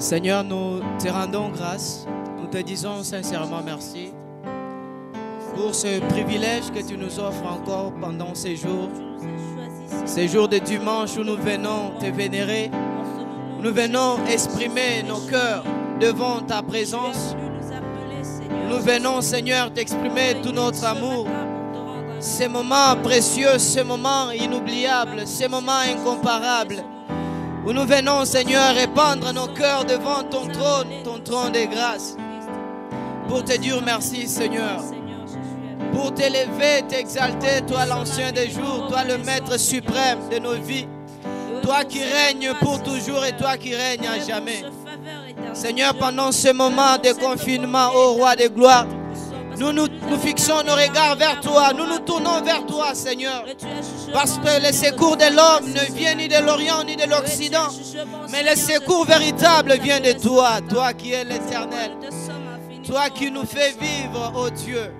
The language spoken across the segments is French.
Seigneur, nous te rendons grâce. Nous te disons sincèrement merci pour ce privilège que tu nous offres encore pendant ces jours de dimanche où nous venons te vénérer. Nous venons exprimer nos cœurs devant ta présence. Nous venons, Seigneur, t'exprimer tout notre amour. Ces moments précieux, ces moments inoubliables, ces moments incomparables, où nous venons, Seigneur, répandre nos cœurs devant ton trône de grâce, pour te dire merci, Seigneur, pour t'élever, t'exalter, toi l'ancien des jours, toi le maître suprême de nos vies, toi qui règnes pour toujours et toi qui règnes à jamais. Seigneur, pendant ce moment de confinement, ô roi de gloire, nous fixons nos regards vers toi, nous nous tournons vers toi, Seigneur, parce que le secours de l'homme ne vient ni de l'Orient ni de l'Occident, mais le secours véritable vient de toi, toi qui es l'Éternel, toi qui nous fais vivre, ô Dieu.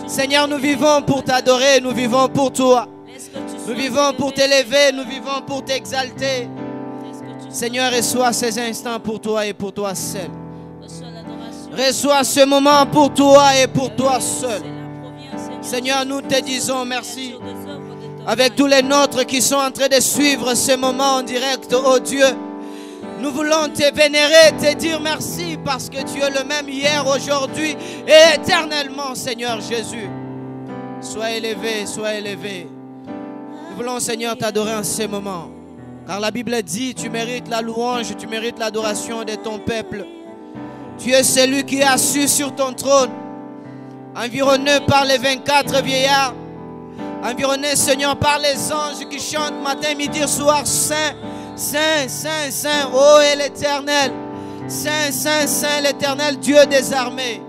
Seigneur, nous vivons pour t'adorer, nous vivons pour toi, nous vivons pour t'élever, nous vivons pour t'exalter. Seigneur, reçois ces instants pour toi et pour toi seul. Reçois ce moment pour toi et pour toi seul. Seigneur, nous te disons merci. Avec tous les nôtres qui sont en train de suivre ce moment en direct, oh Dieu, nous voulons te vénérer, te dire merci parce que tu es le même hier, aujourd'hui et éternellement, Seigneur Jésus. Sois élevé, sois élevé. Nous voulons, Seigneur, t'adorer en ce moment. Car la Bible dit, tu mérites la louange, tu mérites l'adoration de ton peuple. Tu es celui qui est assis sur ton trône, environné par les 24 vieillards, environné, Seigneur, par les anges qui chantent matin, midi, soir, Saint, Saint, Saint, Saint, ô est l'Éternel, Saint, Saint, Saint, l'Éternel, Dieu des armées.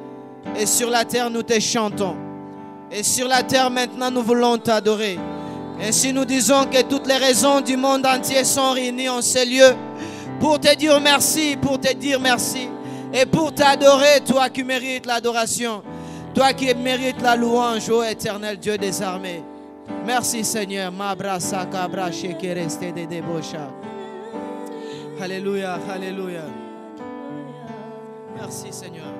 Et sur la terre, nous te chantons. Et sur la terre, maintenant, nous voulons t'adorer. Ainsi, nous disons que toutes les raisons du monde entier sont réunies en ces lieux pour te dire merci, pour te dire merci. Et pour t'adorer, toi qui mérites l'adoration, toi qui mérites la louange, ô éternel Dieu des armées. Merci Seigneur. Alléluia, alléluia. Merci Seigneur.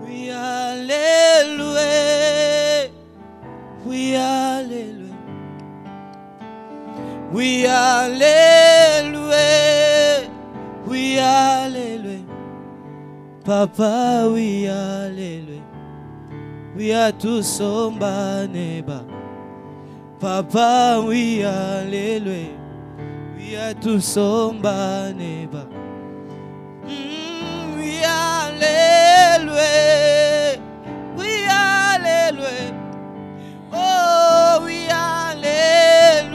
Oui, alléluia. Oui, alléluia. Oui, alléluia. Oui, alléluia. Papa, oui, alléluia. Oui, à tous somba neba. Papa, oui, alléluia. Oui, à tous somba neba. Oui, alléluia. Oui, alléluia. Oh, oui, alléluia.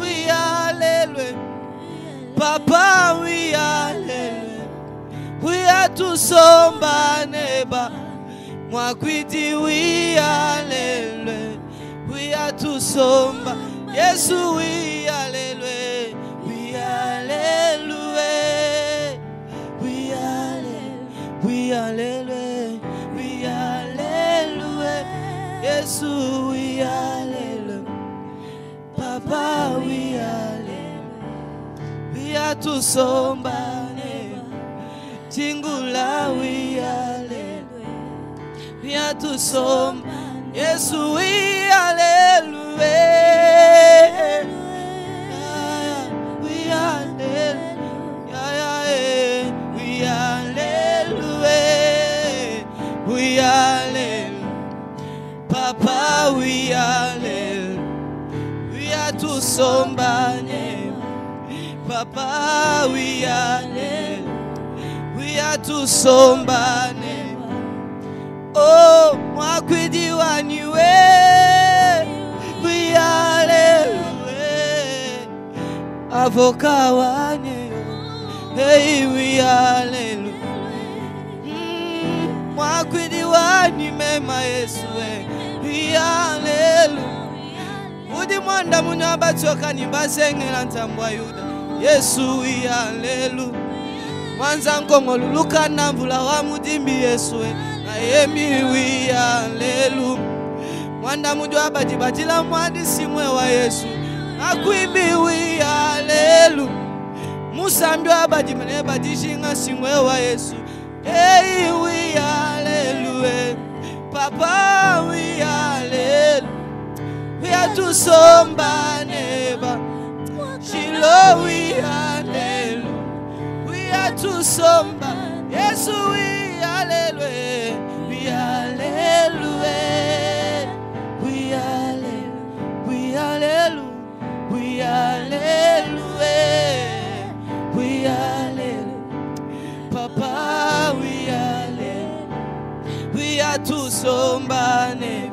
Oui, alléluia. Papa, oui, alléluia. Oui, à tout somba neba. Moi qui dis oui, alléluia. Oui, à tout somba. Yes, oui, alléluia. Oui, alléluia. Oui, alléluia. Oui, alléluia. Oui, alléluia. Yes, oui, alléluia. Papa, oui, alléluia. Oui, à tout somba. Tingula, oui, alléluia. Oui, à tout somba. Yes, oui, alléluia. Oui, alléluia. Oui, alléluia. Oui, alléluia. Papa, oui, alléluia. Oui, à tout somba. Papa, oui, alléluia. Oui, à tout somba. Oh, moi qui dis waniwe. Oui, alléluia. Avocat wani. Hey, oui, alléluia. Moi qui dis wani mema Yesu. Oui, alléluia. Udi mwanda munyaba choka nimbasengela ntambwa Yuda. Yesu, oui, alléluia. Mwanza nkongo luluka na mvula wa mudimbi Yesu. Ayemi, oui, alléluia. Mwanda mudu abadibatila mwandi simwe wa Yesu. Akwimbi, oui, alléluia. Musambi abadimene badishinga singwe wa Yesu. Hey, we hallelujah. Papa, we hallelujah. We are to somba neba. Shiloh, we hallelujah. We are to somba. Yes, we hallelujah. We hallelujah. We hallelujah. We hallelujah. We hallelujah. We hallelujah. Papa, we hallelujah. We are to somba neba.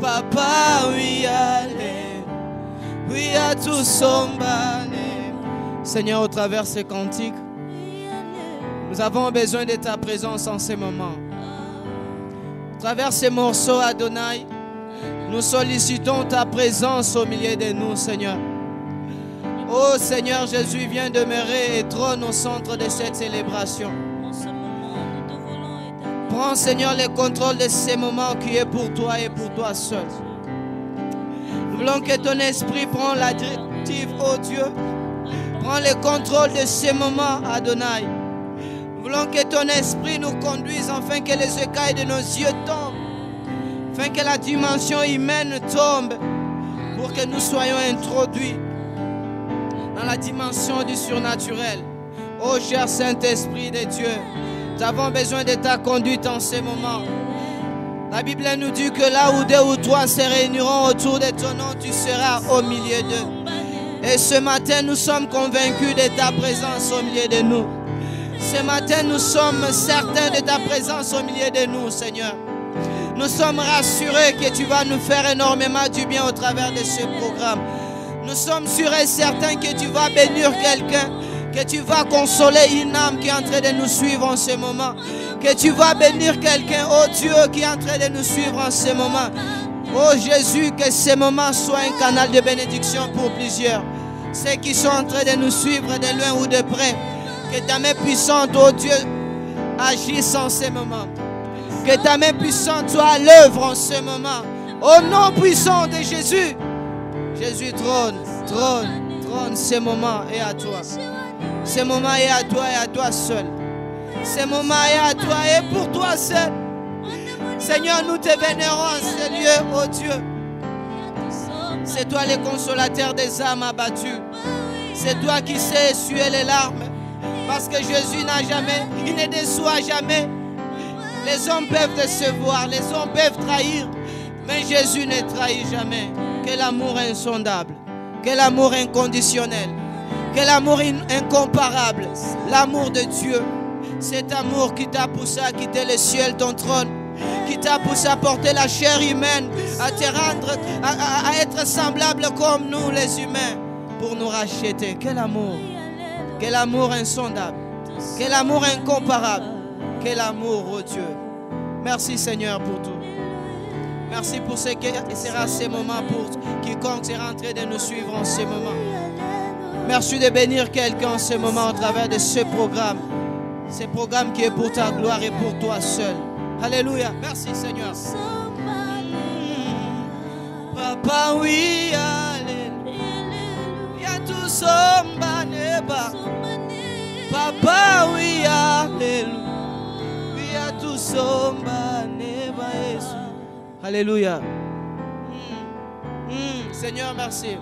Papa, we hallelujah. We are to somba neba. Seigneur, au travers de ces cantiques, nous avons besoin de ta présence en ces moments. À travers ces morceaux, Adonai, nous sollicitons ta présence au milieu de nous, Seigneur. Oh Seigneur Jésus, viens demeurer et trône au centre de cette célébration. Prends, Seigneur, le contrôle de ces moments qui est pour toi et pour toi seul. Nous voulons que ton esprit prenne la directive, oh Dieu. Prends le contrôle de ces moments, Adonai. Nous voulons que ton esprit nous conduise afin que les écailles de nos yeux tombent, afin que la dimension humaine tombe, pour que nous soyons introduits dans la dimension du surnaturel. Oh cher Saint-Esprit de Dieu, nous avons besoin de ta conduite en ces moments. La Bible nous dit que là où deux ou trois se réuniront autour de ton nom, tu seras au milieu d'eux. Et ce matin, nous sommes convaincus de ta présence au milieu de nous. Ce matin, nous sommes certains de ta présence au milieu de nous, Seigneur. Nous sommes rassurés que tu vas nous faire énormément du bien au travers de ce programme. Nous sommes sûrs et certains que tu vas bénir quelqu'un, que tu vas consoler une âme qui est en train de nous suivre en ce moment, que tu vas bénir quelqu'un, oh Dieu, qui est en train de nous suivre en ce moment. Oh Jésus, que ce moment soit un canal de bénédiction pour plusieurs. Ceux qui sont en train de nous suivre de loin ou de près. Que ta main puissante, oh Dieu, agisse en ce moment. Que ta main puissante soit à l'œuvre en ce moment. Au nom puissant de Jésus. Jésus trône, trône, trône. Ce moment est à toi. Ce moment est à toi et à toi seul. Ce moment est à toi et pour toi seul. Seigneur, nous te vénérons en ce lieu, oh Dieu. C'est toi le consolateur des âmes abattues. C'est toi qui sais essuyer les larmes. Parce que Jésus n'a jamais, il ne déçoit jamais. Les hommes peuvent décevoir, les hommes peuvent trahir. Mais Jésus ne trahit jamais. Quel amour insondable. Quel amour inconditionnel. Quel amour incomparable. L'amour de Dieu. Cet amour qui t'a poussé à quitter le ciel, ton trône. Qui t'a poussé à porter la chair humaine, à te rendre, à être semblable comme nous les humains, pour nous racheter. Quel amour insondable, quel amour incomparable, quel amour, oh Dieu. Merci Seigneur pour tout. Merci pour ce qui sera ces moments pour quiconque sera en train de nous suivre en ce moment. Merci de bénir quelqu'un en ce moment au travers de ce programme qui est pour ta gloire et pour toi seul. Alléluia. Merci Seigneur. Papa, oui, alléluia. Tout somba neba. Papa, oui, alléluia. Tout somba neba. Alléluia. Seigneur, merci.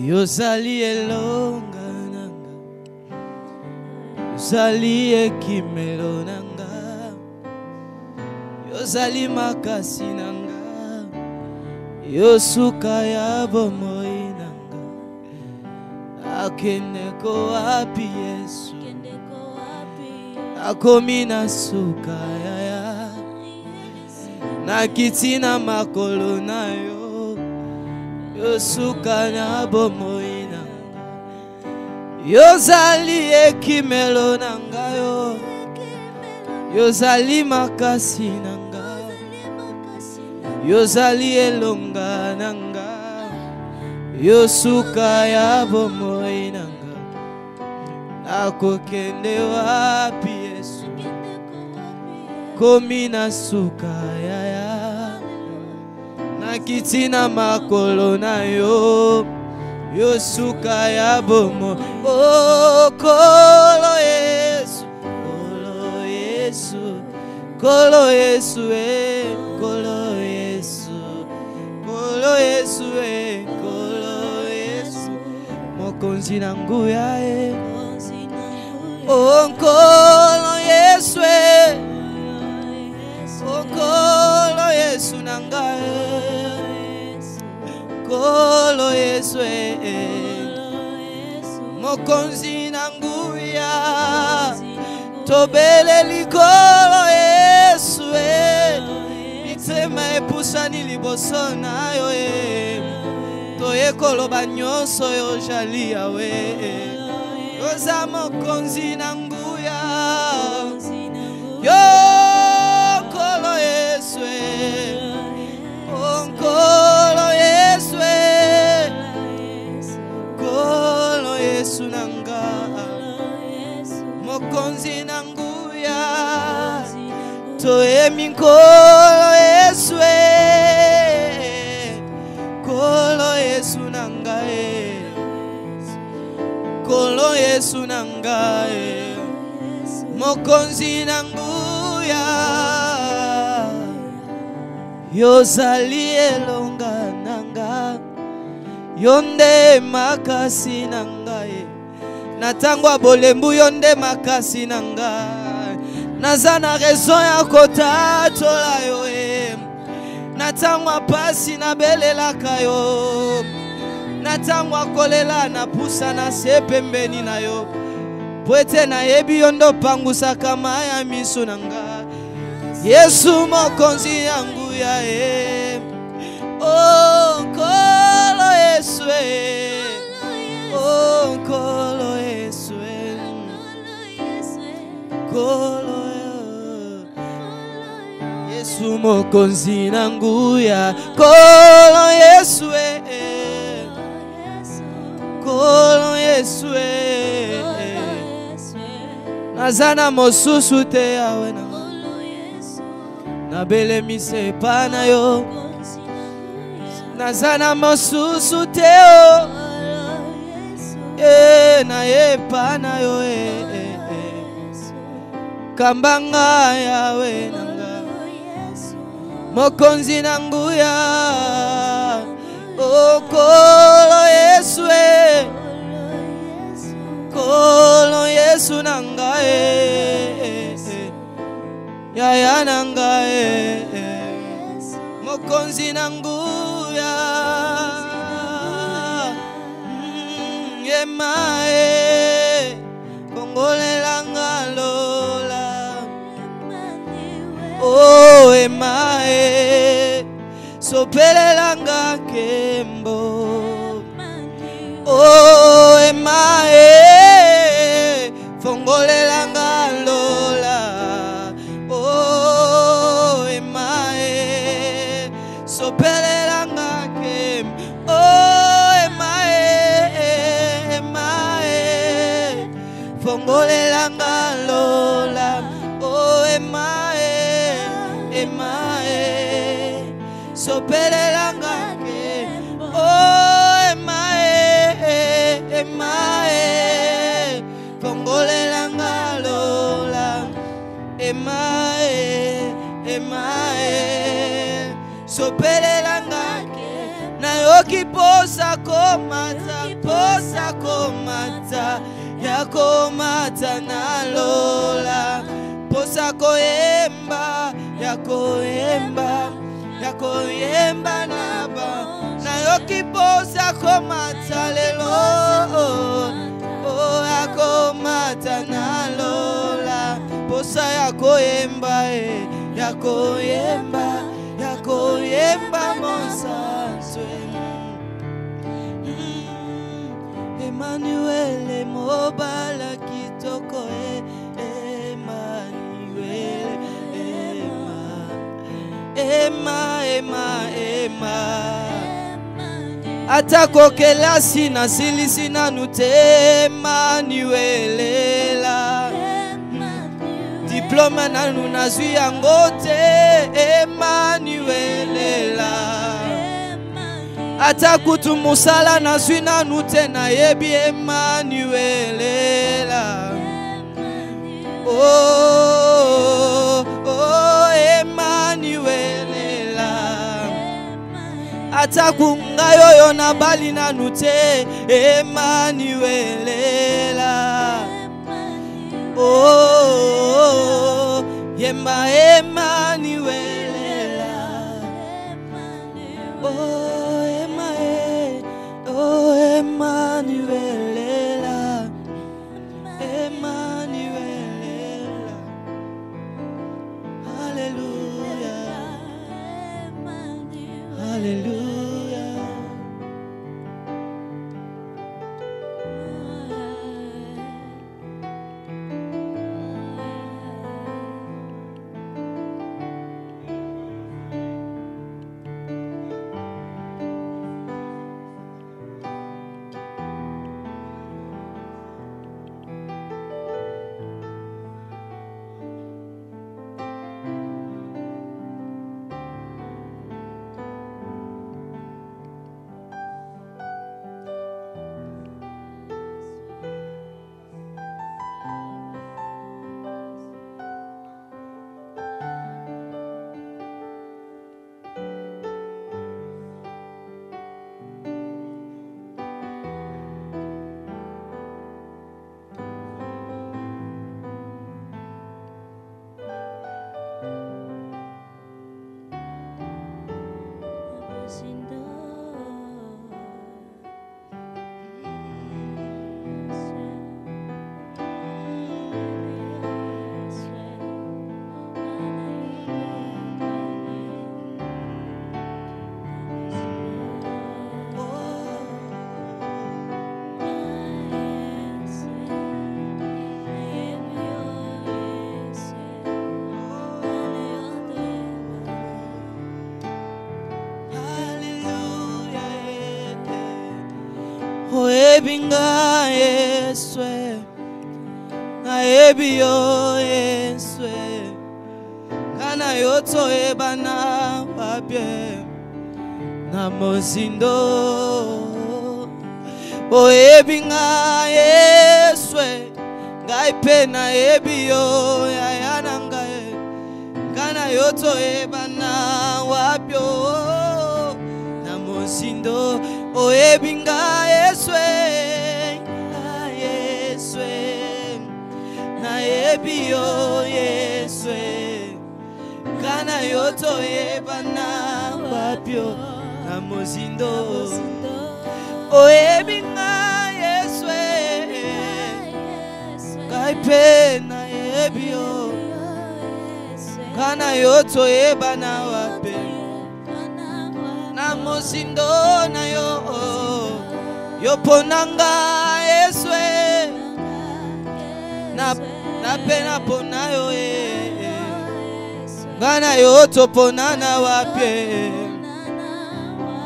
Yozali elonga nanga, yozali ekimelo nanga, yozali makasi nanga, yosuka ya bomoi nanga. Akendeko wapi Yesu, akomi na suka ya nakiti na makolo na yo. Yosuka na bomoi nanga, yozali ekimelo nanga yo, yozali makasi nanga, yozali elonga nanga, yosuka ya bomoi nanga nakokende wapi Yesu komi na suka yaya nakitina makolo na yo yosuka ya bomoi oh kolo Yesu kolo Yesu kolo Yesu kolo Yesu kolo Yesu kolo Yesu mokonzi na nguya oh kolo Yesu oh kolo Yesu nanga kolo Yesu mokonzi na nguya tobele likolo Yesu mitema epusani liboso na yo toyekoloba nyonso yo jali yawe yoza mokonzi na nguya yo kolo Yesu kolo Yesu kolo Yesu nanga mokonzi na nguya toyemi kolo Yesu kolo Yesu nanga kolo Yesu nanga mokonzi na nguya yozali elonga nanga yonde makasi nanga natangwa bolembu yonde makasi nanga naza na raison ya kotatola yo natangwa pasi na belelaka yo natangwa kolela na pusa na se pembeni na yo poete na yebi yondo pangusa kama ya miso nanga Yesu mokonzi yangu ya oh kolo Yesu oh kolo Yesu kolo Yesu mokonzi na nguya kolo Yesu kolo Yesu nazana mosusu te yawe na bele mise pana yo nazana mosusu te o na ye pana yo kambanga yawe nanga mokonzi na nguya oh kolo Yesu kolo Yesu nanga yaya nanga mokonzi na nguya yema kongolela ngalola oh ema sopelela ngakembo oh ema fongolela ngalola oh ema sopelela ngakembo oh ema fongolela ngalola oh ema sopelela ngakembo oh ema fongolela ngalola ema sopelela ngake nayoki posa komata yakomata nalola posa koyemba yakoyemba naba nayoki posa komata lelo oh yakomata nalola posa yakoyemba yakoyemba monsanswe Emmanuel mobala kitoko Emmanuel Atako kelasi na silisi na nute Emmanuelela. Diplôme na nuna zui yango te Emmanuelela. Atakutu musala na zui na nute na yebi Emmanuelela. Oh, oh, Emmanuelela. Atakunga yoyo na bali na nute Emmanuelela. Oh, yemba Emmanuelela. Oh, oh, Emmanuelela. Emmanuelela. Hallelujah. Hallelujah. Oebinga Yeswe, na ebio Yeswe, kana yoto ebana wapye, na mozindo. Oebinga Yeswe, gaipe na ebio yayana ngae, kana yoto ebana wapyo, na mozindo. Oebinga Yeswe, Yeswe, na ebio Yeswe, kana yoto ebana wapyo na mozindo. Oebinga Yeswe, kaipe na ebio, kana yoto ebana wapyo na mozindo na yo. Yoponanga Yeswe, na pena pona yo gana yo topona na wapye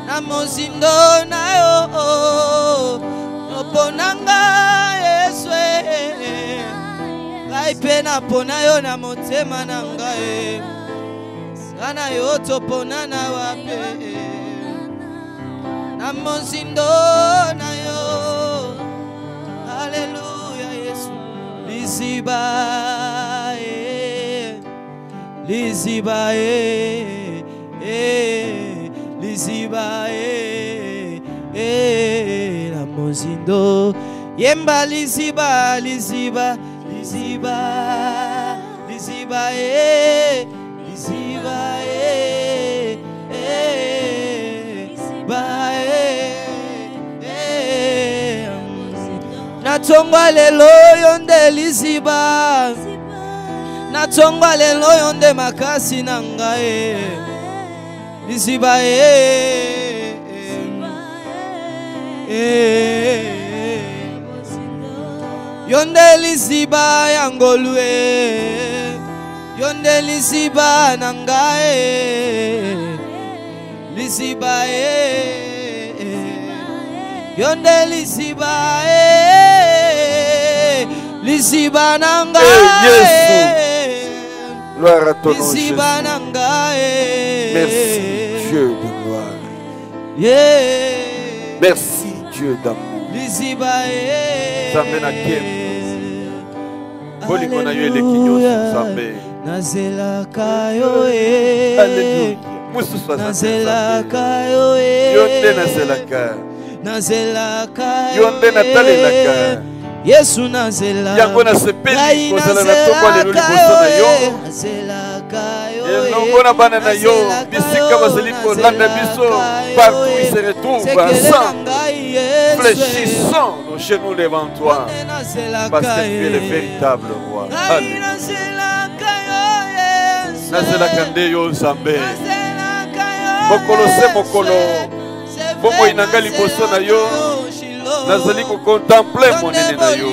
na mozindo na yo. Yoponanga Yeswe, gai pena pona yo na motema na ngai gana yo topona na wapye na mozindo na yo. Hallelujah, Yesu. Liziba, liziba, liziba, na mozindo. Yemba liziba, liziba, liziba, liziba, liziba, Natongwa lelo yonde liziba, natongwa lelo yonde makasi nangae liziba yonde liziba yangolue, yonde liziba nangae liziba Yonde liziba liziba nanga Gloire à ton nom, Jésus. liziba nanga Merci Dieu de gloire. Merci Dieu d'amour. liziba Zambe na kembo. Bolingo na yo eleki nyonso Zambe. nazelaka yo Alléluia. Mususu nazelaka yo Yonde nazelaka. nazelaka Yonde natalelaka. Yesu nazela Yango na sepeli kozala na toko alelu liboso na yo. nazelaka yo Elongo na bana na yo. Bisika bazali kolanda biso. Partout ils se retrouvent ensemble. Fléchissons nos genoux devant toi. Parce que tu es le véritable roi. Alléluia. Nazelaka nde yo Nzambe. Mokolo se mokolo. Bongo inanga liboso na yo. Nazali ko contempler monene na yo.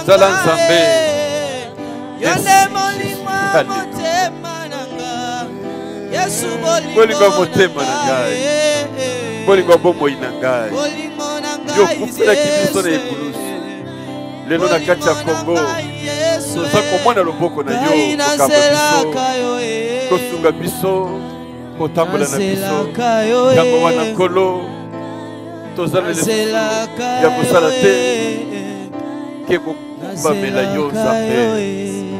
Zala Nzambe. Bolingo motema na ngai. Bolingo bomoi na ngai. Yo kupelaki biso na ekulusu. Lelo na kati ya Kongo. Toza komona loboko na yo. Kokamba biso. Kosunga biso. Kotambola na biso. Yango wana nkolo. Toza na lesusu ya kosala te. Ke kokubamela yo Nzambe.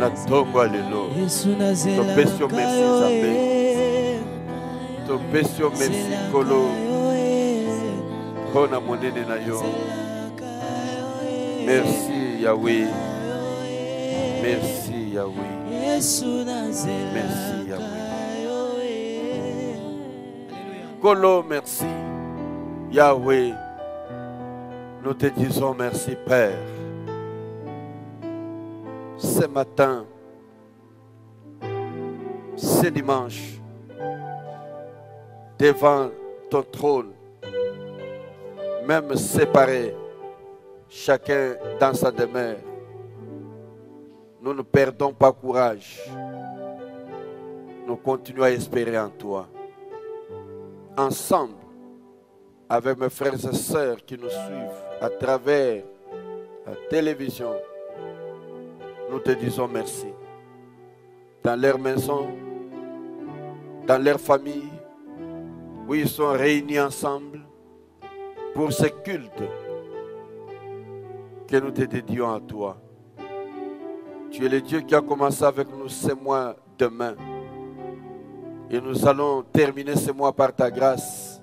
Na ntongo ya lelo. Topesi yo merci Nzambe. Topesi yo merci nkolo. Mpona monene na yo. Merci Yahweh. Merci Yahweh. Merci Yahweh. Kolo, merci. Yahweh, nous te disons merci Père. Ce matin, ce dimanche, devant ton trône, même séparés, chacun dans sa demeure, nous ne perdons pas courage. Nous continuons à espérer en toi. Ensemble, avec mes frères et sœurs qui nous suivent à travers la télévision, nous te disons merci. Dans leur maison, dans leur famille, où ils sont réunis ensemble pour ce culte que nous te dédions à toi. Tu es le Dieu qui a commencé avec nous ce mois demain. Et nous allons terminer ce mois par ta grâce.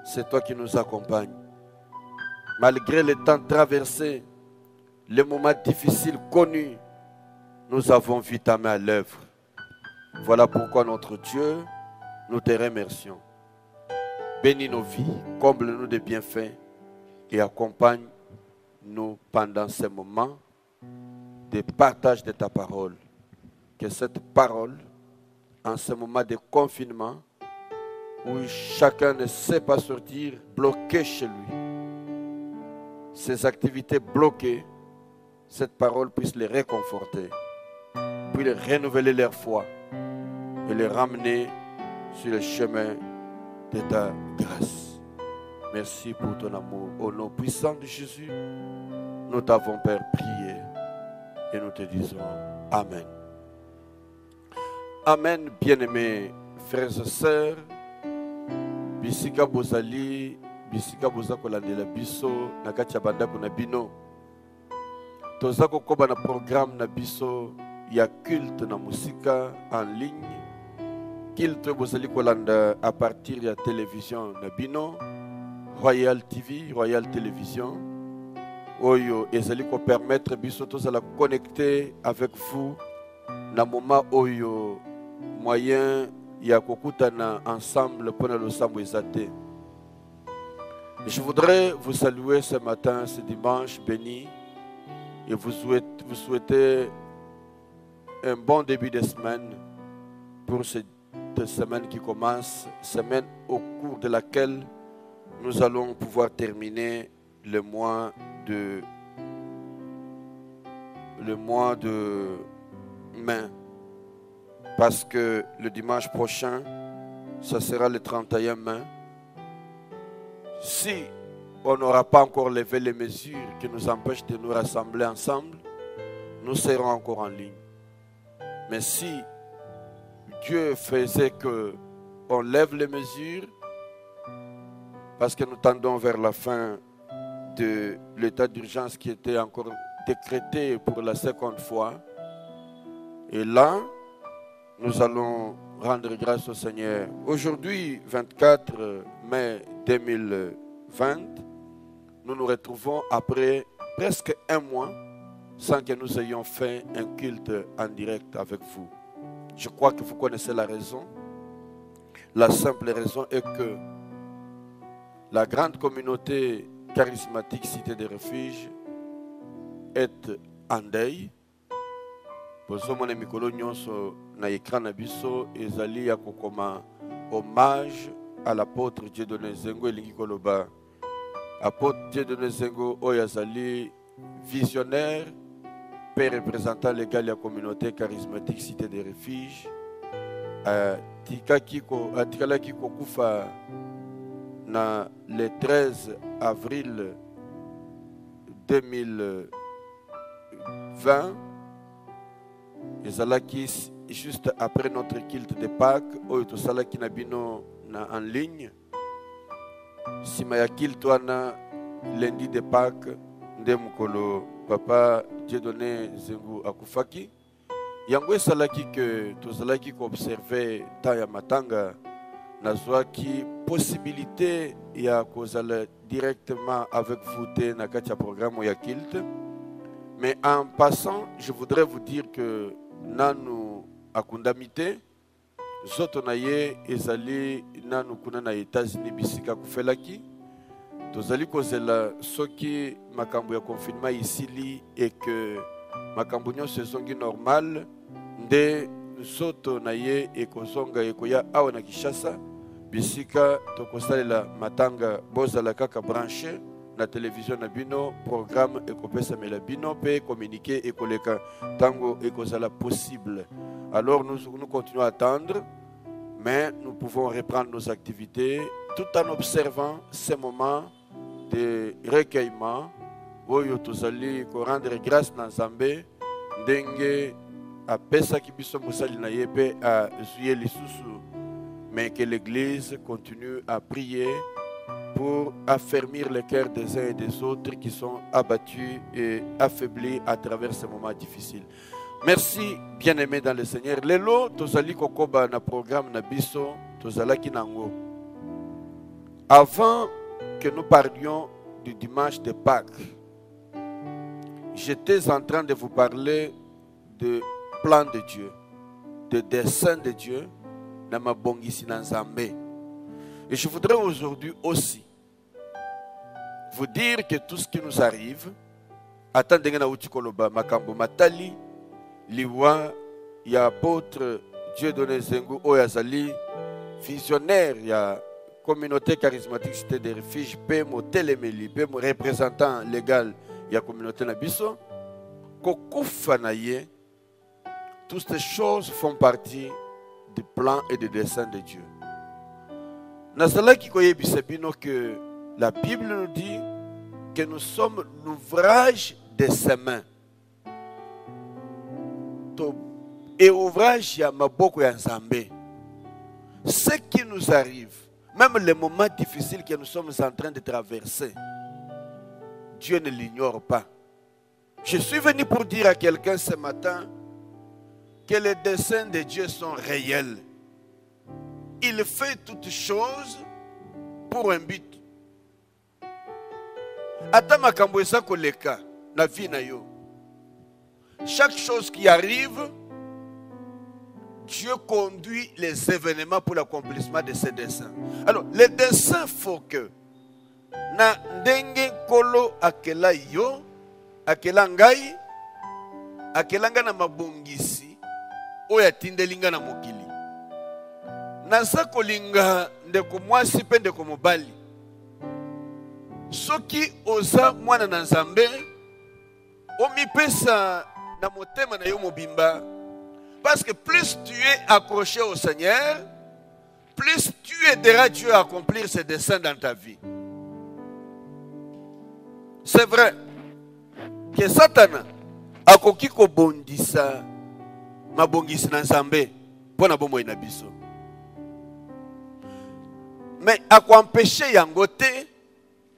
C'est toi qui nous accompagnes. Malgré les temps traversés, les moments difficiles connus, nous avons vu ta main à l'œuvre. Voilà pourquoi notre Dieu, nous te remercions. Bénis nos vies, comble-nous de bienfaits et accompagne-nous pendant ces moments de partage de ta parole. Que cette parole, en ce moment de confinement, où chacun ne sait pas sortir, bloqué chez lui, ces activités bloquées, cette parole puisse les réconforter, puis les renouveler leur foi et les ramener sur le chemin de ta grâce. Merci pour ton amour. Au nom puissant de Jésus, nous t'avons, Père, prié et nous te disons Amen. Amen, bien-aimés frères et sœurs. Bisika bozali, bisika bozako landela biso na kati ya bandako na bino. Tozako koba na programme na biso ya culte na musika en ligne. Culte bozali kolanda à partir ya télévision na bino, Royal TV, Royal Télévision. Oyo ezali ko permettre biso tozala connecter avec vous na moment oyo moyen ya kokutana ensemble pour le sambo ezate. Je voudrais vous saluer ce matin, ce dimanche béni, et vous souhaiter un bon début de semaine pour cette semaine qui commence, semaine au cours de laquelle nous allons pouvoir terminer le mois de mai. Parce que le dimanche prochain, ça sera le 31 mai. Si on n'aura pas encore levé les mesures qui nous empêchent de nous rassembler ensemble, nous serons encore en ligne. Mais si Dieu faisait qu'on lève les mesures, parce que nous tendons vers la fin de l'état d'urgence qui était encore décrété pour la seconde fois, et là, nous allons rendre grâce au Seigneur. Aujourd'hui, 24 mai 2020, nous nous retrouvons après presque un mois sans que nous ayons fait un culte en direct avec vous. Je crois que vous connaissez la raison. La simple raison est que la grande communauté charismatique Cité des Refuges est en deuil. Bozomona mikolo nyonso na écran na biso ezali ya kokoma hommage à l'apôtre Dieudonné Zengo elingi koloba. Apôtre Dieudonné Zengo oyo azali visionnaire, père représentant légal de la communauté charismatique Cité des Refuges. Atikalaki kokufa na le 13 avril 2020. Ezalaki juste après notre culte de Pâques, oyo tosalaki na bino en ligne. Sima ya culte wana lundi de Pâques, nde mukolo papa Dieudonné Zengo akufaki. Yango esalaki que tozalaki ko observer ta ya matanga nazwaki possibilité ya kozala directement avec vous te na kati ya programme ya culte. Mais en passant, je voudrais vous dire que nanu akundamite zoto na ye ezali nanu kuna na États-Unis bisika kufelaki tozali kozela soki makambo ya confinement isili et que makambo nyonso ezongi normal nde zoto na ye ekozonga ekoya awa na Kinshasa bisika tokosalela matanga bozala kaka branché la télévision na bino programme ekopesa mela bino pe communiquer ekoleka tango ekozala possible. Alors nous continuons à attendre, mais nous pouvons reprendre nos activités tout en observant ces moments de recueillement oyo tozali ko rendre grâce na Nzambe ndenge apesaki biso mosali na ye pe a zuye lisusu, mais que l'église continue à prier pour affermir le cœur des uns et des autres qui sont abattus et affaiblis à travers ces moments difficiles. Merci, bien-aimés dans le Seigneur. Lelo, tozali kokoba na programme na biso, tozalaki nango. Avant que nous parlions du dimanche de Pâques, j'étais en train de vous parler de plan de Dieu, de dessein de Dieu, na mabongisi na Nzambe. Et je voudrais aujourd'hui aussi vous dire que tout ce qui nous arrive, attendez na utikoloba makambo matali liwa ya apôtre Dieudonné Zengo oyazali visionnaire ya communauté charismatique Cité des Refuges pe mo telemeli pe mo représentant légal ya communauté na biso kokufa na ye. Toutes ces choses font partie du plan et du dessein de Dieu. Nazalaki koyebisa bino que la Bible nous dit que nous sommes l'ouvrage de ses mains. Et ouvrage ya maboko ya Nzambe. Ce qui nous arrive, même les moments difficiles que nous sommes en train de traverser, Dieu ne l'ignore pas. Je suis venu pour dire à quelqu'un ce matin que les desseins de Dieu sont réels. Il fait toutes choses pour un but. Ata makambo eza koleka na vie na yo. Chaque chose qui arrive, Dieu conduit les événements pour l'accomplissement de ses desseins. Alors, les desseins font que na ndenge kolo akela yo, akela ngai, akela nga na mabongisi, oya tindelinga na mokili. Naza kolinga ndeko mwasi pe ndeko mobali. Soki oza mwana na Nzambe, omipesa na motema na yo mobimba. Parce que plus tu es accroché au Seigneur, plus tu aideras Dieu à accomplir ses desseins dans ta vie. C'est vrai que Satan a koki ko bondisa mabongisi na Nzambe pona bomoi na biso. Mais à quoi empêcher yango te,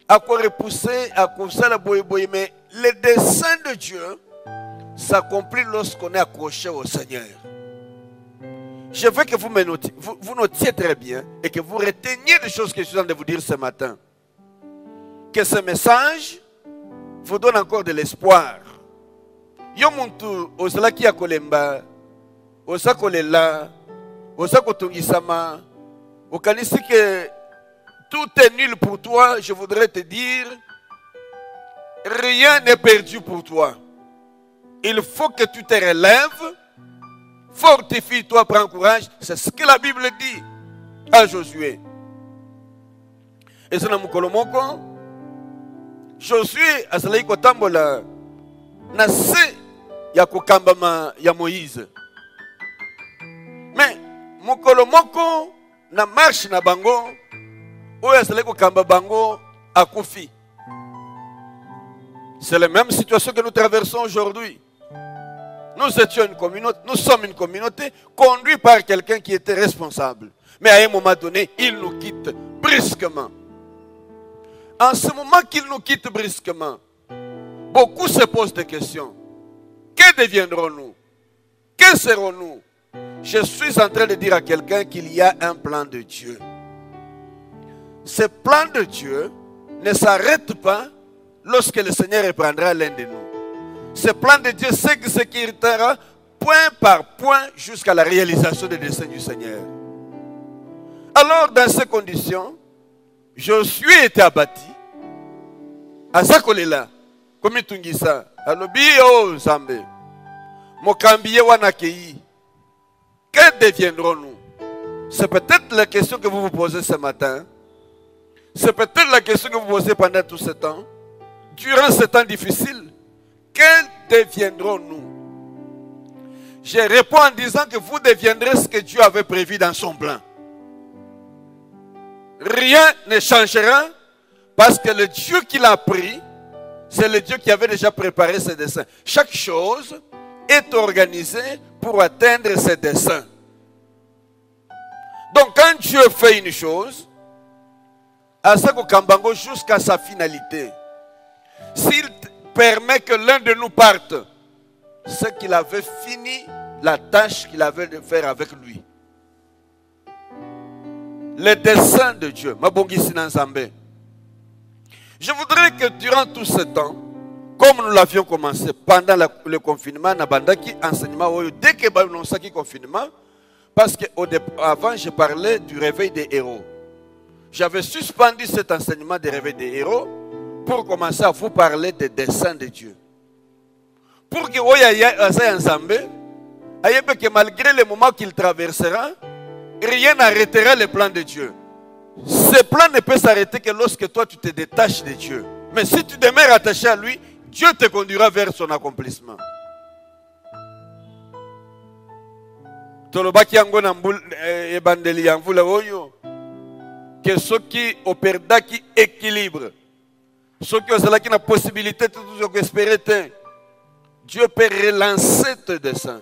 à quoi repousser, à quoi ça la boye, mais le dessein de Dieu s'accomplit lorsqu'on est accroché au Seigneur. Je veux que vous notiez très bien et que vous reteniez les choses que je suis en train de vous dire ce matin. Que ce message vous donne encore de l'espoir. Yo muntu osala ki akolemba, osakolela, osakotungisama, okanisi que tout est nul pour toi, je voudrais te dire, rien n'est perdu pour toi. Il faut que tu te relèves, fortifie-toi, prends courage. C'est ce que la Bible dit à Josué. Et c'est dans mon kolomoko, Josué a salai kotambola na se ya kokambama ya Moïse. Mais mon kolomoko na marche na bango, oya salai kokamba bango akufi. C'est la même situation que nous traversons aujourd'hui. Nous étions une communauté, nous sommes une communauté conduite par quelqu'un qui était responsable. Mais à un moment donné, il nous quitte brusquement. En ce moment qu'il nous quitte brusquement, beaucoup se posent des questions. Que deviendrons-nous? Que serons-nous? Je suis en train de dire à quelqu'un qu'il y a un plan de Dieu. Ce plan de Dieu ne s'arrête pas lorsque le Seigneur reprendra l'un de nous. Ce plan de Dieu s'exécutera point par point jusqu'à la réalisation des desseins du Seigneur. Alors, dans ces conditions, Josué était abattu. Azakolela, comme Tungisa, alobi o Zambé, mokambiye wanakei. Que deviendrons-nous? C'est peut-être la question que vous vous posez ce matin. C'est peut-être la question que vous posez pendant tout ce temps. Durant ce temps difficile, que deviendrons-nous? Je réponds en disant que vous deviendrez ce que Dieu avait prévu dans son plan. Rien ne changera parce que le Dieu qui l'a pris, c'est le Dieu qui avait déjà préparé ses desseins. Chaque chose est organisée pour atteindre ses desseins. Donc quand Dieu fait une chose, jusqu'à sa finalité, s'il permet que l'un de nous parte, c'est qu'il avait fini la tâche qu'il avait de faire avec lui. Le dessein de Dieu. Je voudrais que durant tout ce temps, comme nous l'avions commencé pendant le confinement, dès que nous avons eu le confinement, parce qu'avant je parlais du réveil des héros. J'avais suspendu cet enseignement des réveils des héros pour commencer à vous parler des desseins de Dieu. Pour que malgré les moments qu'il traversera, rien n'arrêtera le plan de Dieu. Ce plan ne peut s'arrêter que lorsque toi tu te détaches de Dieu. Mais si tu demeures attaché à lui, Dieu te conduira vers son accomplissement. Tolobaki yango na ebandeli ya mvula oyo que ceux qui operdaki équilibre, ceux qui ont la possibilité de tout espérer, Dieu peut relancer tes desseins.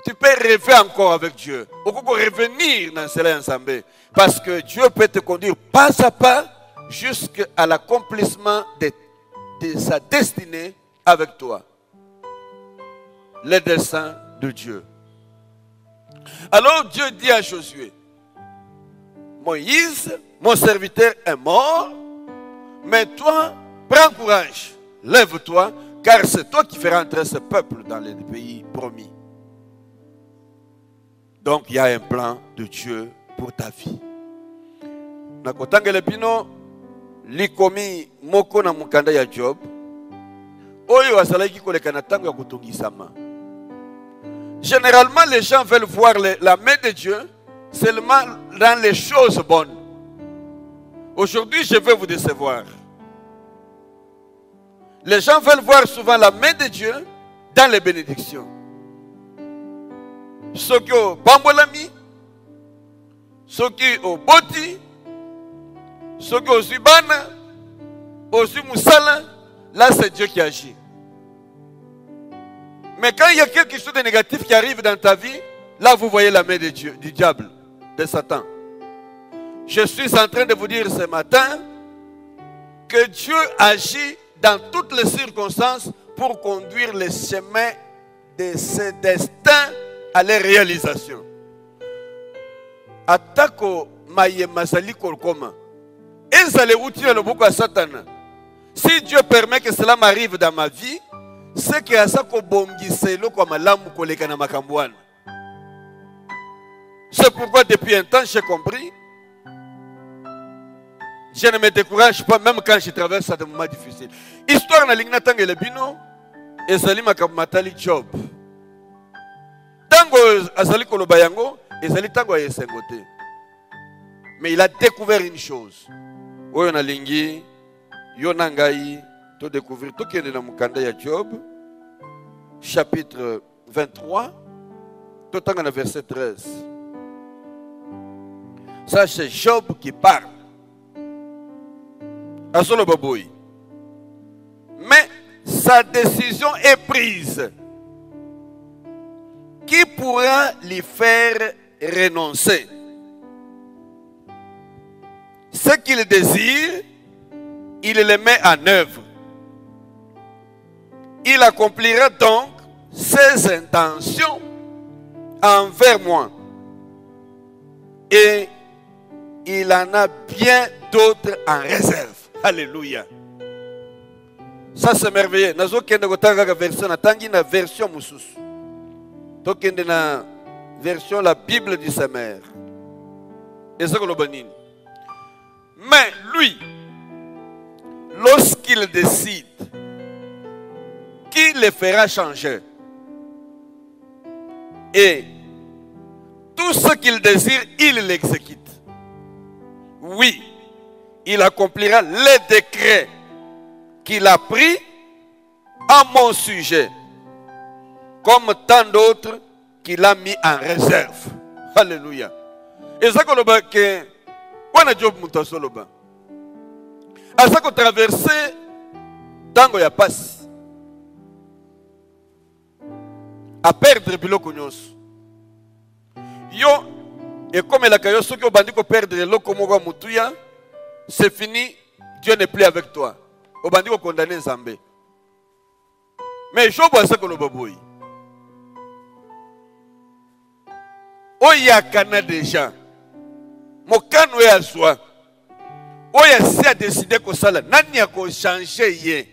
Tu peux rêver encore avec Dieu. Tu peux revenir dans cela ensemble. Parce que Dieu peut te conduire pas à pas jusqu'à l'accomplissement de sa destinée avec toi. Les desseins de Dieu. Alors Dieu dit à Josué, Moïse, mon serviteur est mort, mais toi, prends courage, lève-toi, car c'est toi qui feras entrer ce peuple dans le pays promis. Donc il y a un plan de Dieu pour ta vie. Nakotangele pino likomi moko na mukanda ya Job. Oyo asalaki kolekana tango ya kutungisama. Généralement les gens veulent voir la main de Dieu seulement dans les choses bonnes. Aujourd'hui je vais vous décevoir. Les gens veulent voir souvent la main de Dieu dans les bénédictions. Ceux qui ont bambolami, ceux qui ont boti, ceux qui ont subana, aussi musala, là c'est Dieu qui agit. Mais quand il y a quelque chose de négatif qui arrive dans ta vie, là vous voyez la main de Dieu, du diable, de Satan. Je suis en train de vous dire ce matin que Dieu agit dans toutes les circonstances pour conduire les chemins de ses destins à leur réalisation. Atako maye masali kolkoma. Ezale utile le boko à Satan. Si Dieu permet que cela m'arrive dans ma vie, c'est que à ça ko bongise lo kwa malamu koleka na makambwana. C'est pourquoi depuis un temps j'ai compris. Je ne me décourage pas même quand je traverse des moments difficiles. Histoire na lingna tango le bino ezali makamatali Job. Tango azali koloba yango ezali tango yesengote. Mais il a découvert une chose. Oyo na lingi yo na ngai to découvrir to kende na mukanda ya Job chapitre 23 to tanga na verset 13. Ça c'est Job qui parle. Mais sa décision est prise. Qui pourra lui faire renoncer? Ce qu'il désire, il le met en œuvre. Il accomplira donc ses intentions envers moi. Et il en a bien d'autres en réserve. Alléluia. Ça c'est merveilleux. Nazo kende kotanga version natangi na version mususu. To kende na version la Bible du Samer. Et ça que banine. Mais lui, lorsqu'il décide, qui le fera changer? Et tout ce qu'il désire, il l'exécute. Oui. Il accomplira les décrets qu'il a pris à mon sujet, comme tant d'autres qu'il a mis en réserve. Alléluia. Et ça que on a Job mutasoloba. À ça qu'on traverse tango ya passe. À perdre biloko nyonso. Yo et comme la kayo soki obandi ko perdre loko moko mutuya. C'est fini, Dieu n'est plus avec toi. Obandi ko condamner Nzambe. Mais Job a ça que le baboui. Oya kana déjà. Mokano ya soi. Oya si a décidé que ça là, nani a ko changer yé.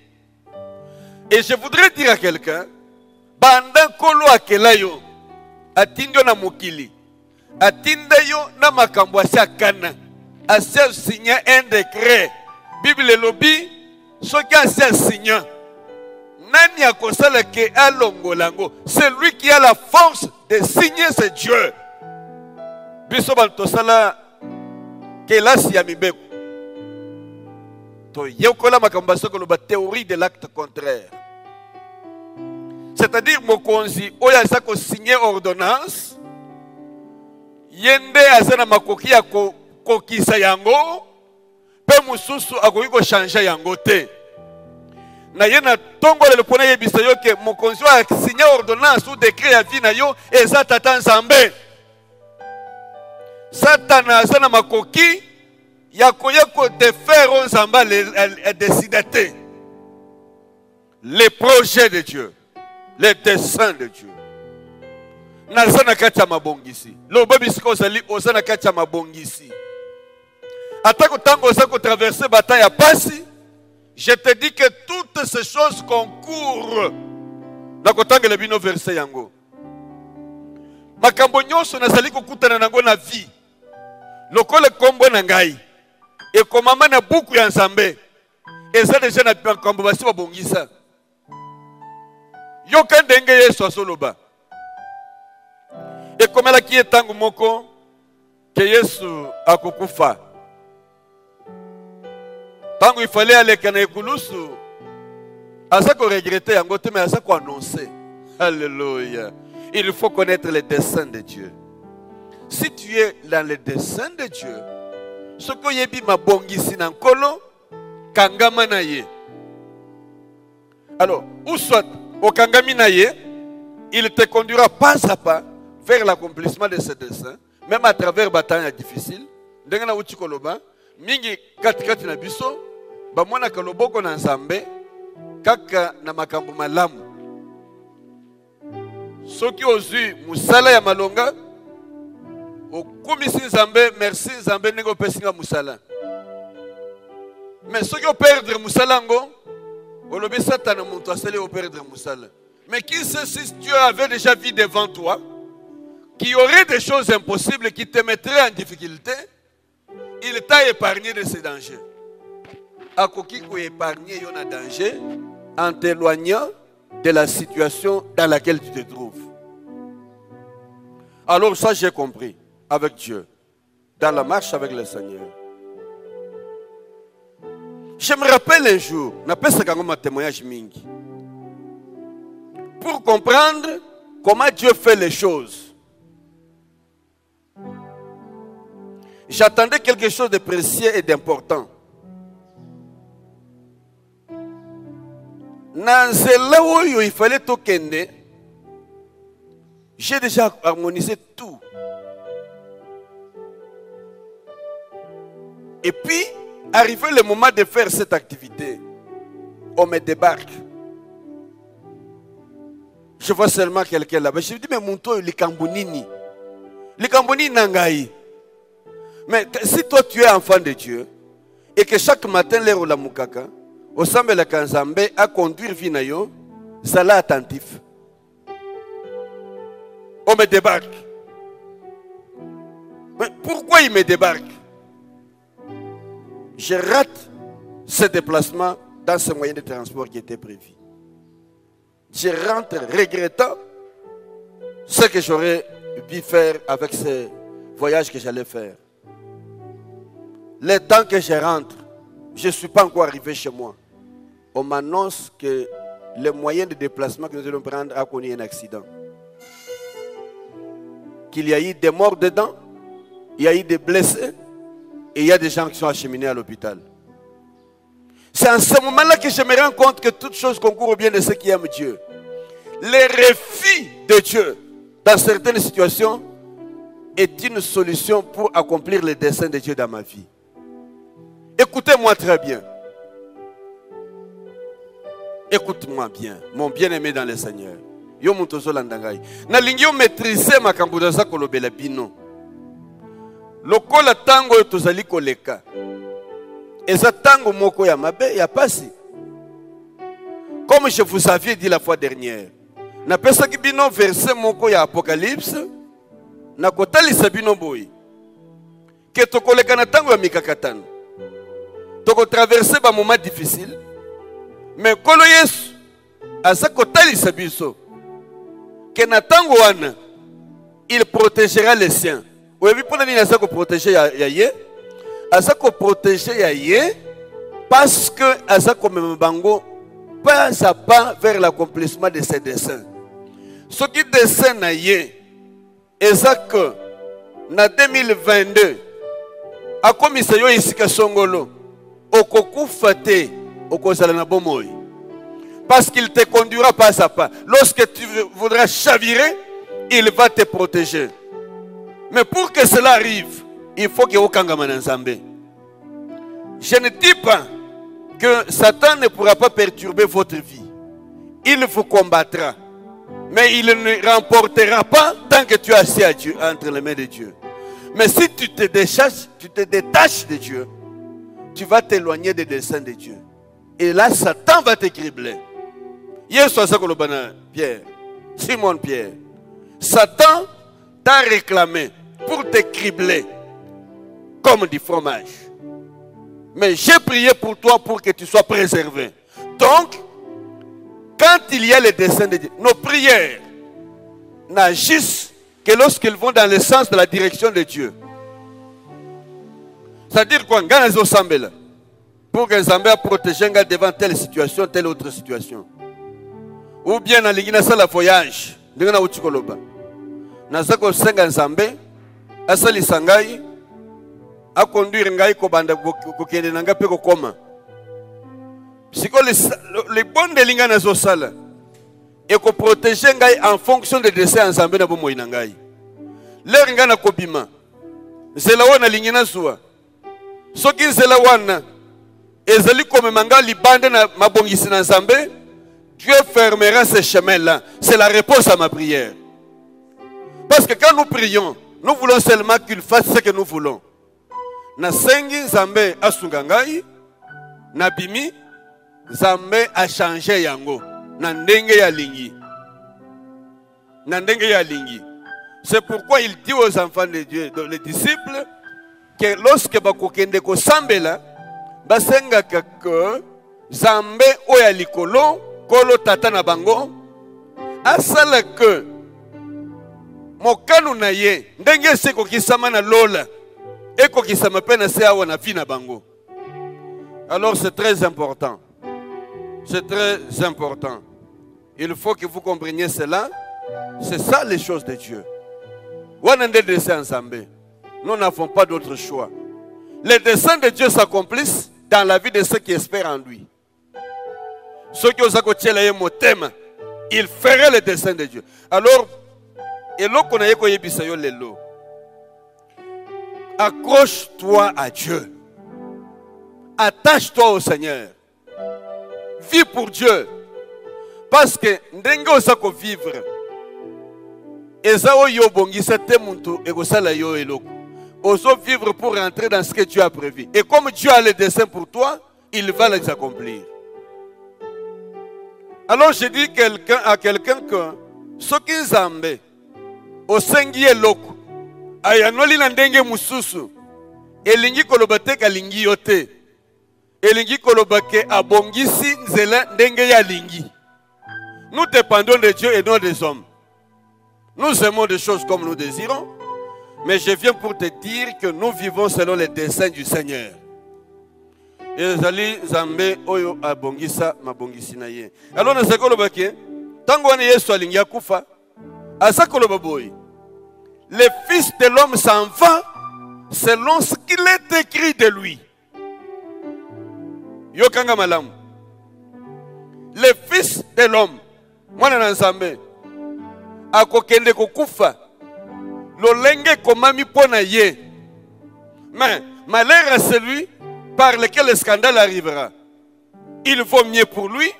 Et je voudrais dire à quelqu'un, banda kolo akela yo, atindio na mokili. Atinda yo na makambo asa kana. A signé un décret. Bible lobby, ce qui a signé. Nani a kosala ke alongolango. C'est lui qui a la force de signer, c'est Dieu. Biso baltosala ke la siamibeko. To yekola makambaso ko ba théorie de l'acte contraire. C'est-à-dire mokonzi oya sa ko signer ordonnance. Yende azana makoki ya ko kokisa yango pe mususu akoki ko changer yango te na yena tongo le pona yebisa yo ke mokonzi a signé ordonnance ou décret ya vie na yo eza tata Nzambe. Satana azana makoki ya koya ko défaire Nzamba le décider les projets de Dieu, les desseins de Dieu. Nazana kacha mabongisi lo babisiko sali osana kacha mabongisi. Attaque tango ça qu'on traverser bataille à passi. Je te dis que toutes ces choses concourent. Na kotanga le bino verset yango. Makambo nyonso nazali kokutana nango na vie. Lokole kombo na ngai. E komama na buku ya Nzambe. Eza déjà na makambo basi babongisa. Yo kandenge Yesu asoloba. Et comme la qui est tango moko que Yesu akokufa. Tango il fallait aller kana ekulusu. Asa ko regretter yango te mais asa ko annoncer. Alléluia. Il faut connaître les desseins de Dieu. Si tu es dans les desseins de Dieu, ce que yebi mabongisi na nkolo kangama na ye. Alors, ou soit, au Kangaminaye, il te conduira pas à pas vers l'accomplissement de ce dessein, même à travers bataille difficile. Ndengana uchi koloba, mingi katikati na biso, ba mwana kaloboko na nzambe, kaka na makambo malamu. Soki ozui musala ya malonga, okumisi nzambe, merci nzambe nego pesinga musala. Mais soki o perdre musala ngo, olobi satana muntu asali o perdre musala. Mais qui sait si Dieu avait déjà vu devant toi qu'il y aurait des choses impossibles qui te mettraient en difficulté, il t'a épargné de ces dangers. Akoki ko épargner yon a danger en t'éloignant de la situation dans laquelle tu te trouves. Alors ça j'ai compris avec Dieu, dans la marche avec le Seigneur. Je me rappelle un jour, n'appelle quand même un témoignage mingi, pour comprendre comment Dieu fait les choses. J'attendais quelque chose de précieux et d'important. Là où il fallait tokende, j'ai déjà harmonisé tout. Et puis, arrivé le moment de faire cette activité, on me débarque. Je vois seulement quelqu'un là-bas. Je me dis, mais mon toit, il Kambonini. Le Kambonini Nangaï. Mais si toi tu es enfant de Dieu, et que chaque matin, l'heure la mukaka, au semble la Kanzambe, à conduire Vinayo, ça l'a attentif. On me débarque. Mais pourquoi il me débarque? Je rate ce déplacement dans ce moyen de transport qui était prévu. Je rentre regrettant ce que j'aurais pu faire avec ce voyage que j'allais faire. Le temps que je rentre, je ne suis pas encore arrivé chez moi. On m'annonce que le moyen de déplacement que nous allons prendre a connu un accident. Qu'il y a eu des morts dedans, il y a eu des blessés, et il y a des gens qui sont acheminés à l'hôpital. C'est en ce moment-là que je me rends compte que toute chose concourt au bien de ceux qui aiment Dieu. Le refus de Dieu, dans certaines situations, est une solution pour accomplir les desseins de Dieu dans ma vie. Écoutez-moi très bien. Écoute-moi bien, mon bien-aimé dans le Seigneur. Yo mutozo landangai. Na lingio maîtriser makambo za kolobela bino. Lokola tango tozali koleka. Eza tango moko ya mabe ya pasi. Comme je vous avais dit la fois dernière. Na pesa ki bino verset moko ya Apocalypse. Na kotalisa bino boy. Que tokoleka na tango ya mikakatano. Toko traverser ba moment difficile. Mais kolo Yesu asa kotalisa biso. Que na tango wana il protégera les siens. Oui, pour nous, asa ko protéger ya ye. Asa ko protéger ya ye parce que asa ko membango pas à pas vers l'accomplissement de ses desseins. Ce qui dessein na ye eza que na 2022 akomisa yo isika songolo okokufa te okozala na bomoi. Parce qu'il te conduira pas à pas. Lorsque tu voudras chavirer, il va te protéger. Mais pour que cela arrive, il faut que okangama na Nzambe. Je ne dis pas que Satan ne pourra pas perturber votre vie. Il vous combattra. Mais il ne remportera pas tant que tu es assis à Dieu, entre les mains de Dieu. Mais si tu te détaches de Dieu, tu vas t'éloigner des desseins de Dieu. Et là, Satan va te cribler. Hier soir, Pierre, Simon Pierre, Satan t'a réclamé pour te cribler comme du fromage. Mais j'ai prié pour toi pour que tu sois préservé. Donc, quand il y a les desseins de Dieu, nos prières n'agissent que lorsqu'elles vont dans le sens de la direction de Dieu. C'est-à-dire quoi? Pour que Nzambe a protégé devant telle situation, telle autre situation. Ou bien dans le voyage, Nazako senga Nzambe, asali sangai, a conduire ngai ko banda ko kende nanga pe ko koma. les bonnes de l'ingana zosala et ko protéger ngai en fonction des desseins ensemble na bomo inangai. Leur ngana kobima. Zela wana lingina suwa. Soki zela wana ezali comme manga libande na mabongisi na Nzambe, Dieu fermera ce chemin-là. C'est la réponse à ma prière. Parce que quand nous prions, nous voulons seulement qu'il fasse ce que nous voulons. Na sengi Nzambe asungangai, na bimi Nzambe a changé yango. Na ndenge ya lingi. Na ndenge ya lingi. C'est pourquoi il dit aux enfants de Dieu, les disciples, que lorsque bakokende ko sambela, basenga que Nzambe oya likolo, kolo tata na bango, asala que mokanu na ye, ndenge se kokisama na lola, et kokisama pe na se awa na fi na bango. Alors c'est très important. C'est très important. Il faut que vous compreniez cela. C'est ça les choses de Dieu. Nous n'avons pas d'autre choix. Les desseins de Dieu s'accomplissent dans la vie de ceux qui espèrent en lui. Ceux qui osent thème, ils feraient les desseins de Dieu. Alors, accroche-toi à Dieu. Attache-toi au Seigneur. Vis pour Dieu. Parce que ndenge osako vivre. Ezao yo bongisa te muntu egosala yo eloko. Oso vivre pour rentrer dans ce que Dieu a prévu. Et comme Dieu a les desseins pour toi, il va les accomplir. Alors je dis à quelqu'un que ce qui Nzambe osengi eloko ayanoli na ndenge mususu elingi kolobate kalingi yote elingi kolobake abongisi nzela ndenge ya lingi. Nous dépendons de Dieu et non des hommes. Nous aimons des choses comme nous désirons, mais je viens pour te dire que nous vivons selon les desseins du Seigneur. Ezali Nzambe oyo abongisa mabongisi na ye. Alors na sekolo bake tango wana Yesu alingi akufa asakolo boy. Le Fils de l'homme s'en va selon ce qu'il est écrit de lui. Yokanga malamu. Le Fils de l'homme mwana na Nzambe akokende kokufa lolenge komami pona ye. Mais malheur à celui par lequel le scandale arrivera. Il vaut mieux pour lui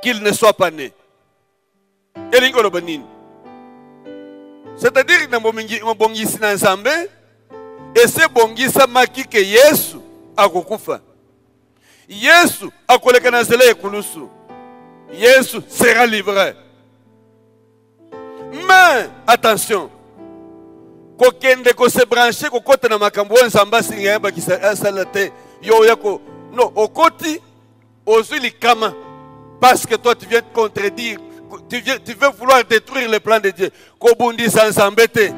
qu'il ne soit pas né. C'est-à-dire que bongisi na Nzambe et c'est bongisa maki ke Yesu akokufa. Yesu akoleka na nzela ekulusu. Yesu sera livré. Mais attention, kokende ko se brancher ko kota na makambo Nzamba singa ba kisalate yo yako no okoti ozuli kama parce que toi tu viens te contredire, tu veux vouloir détruire le plan de Dieu. Ko bundi sans s'embêter.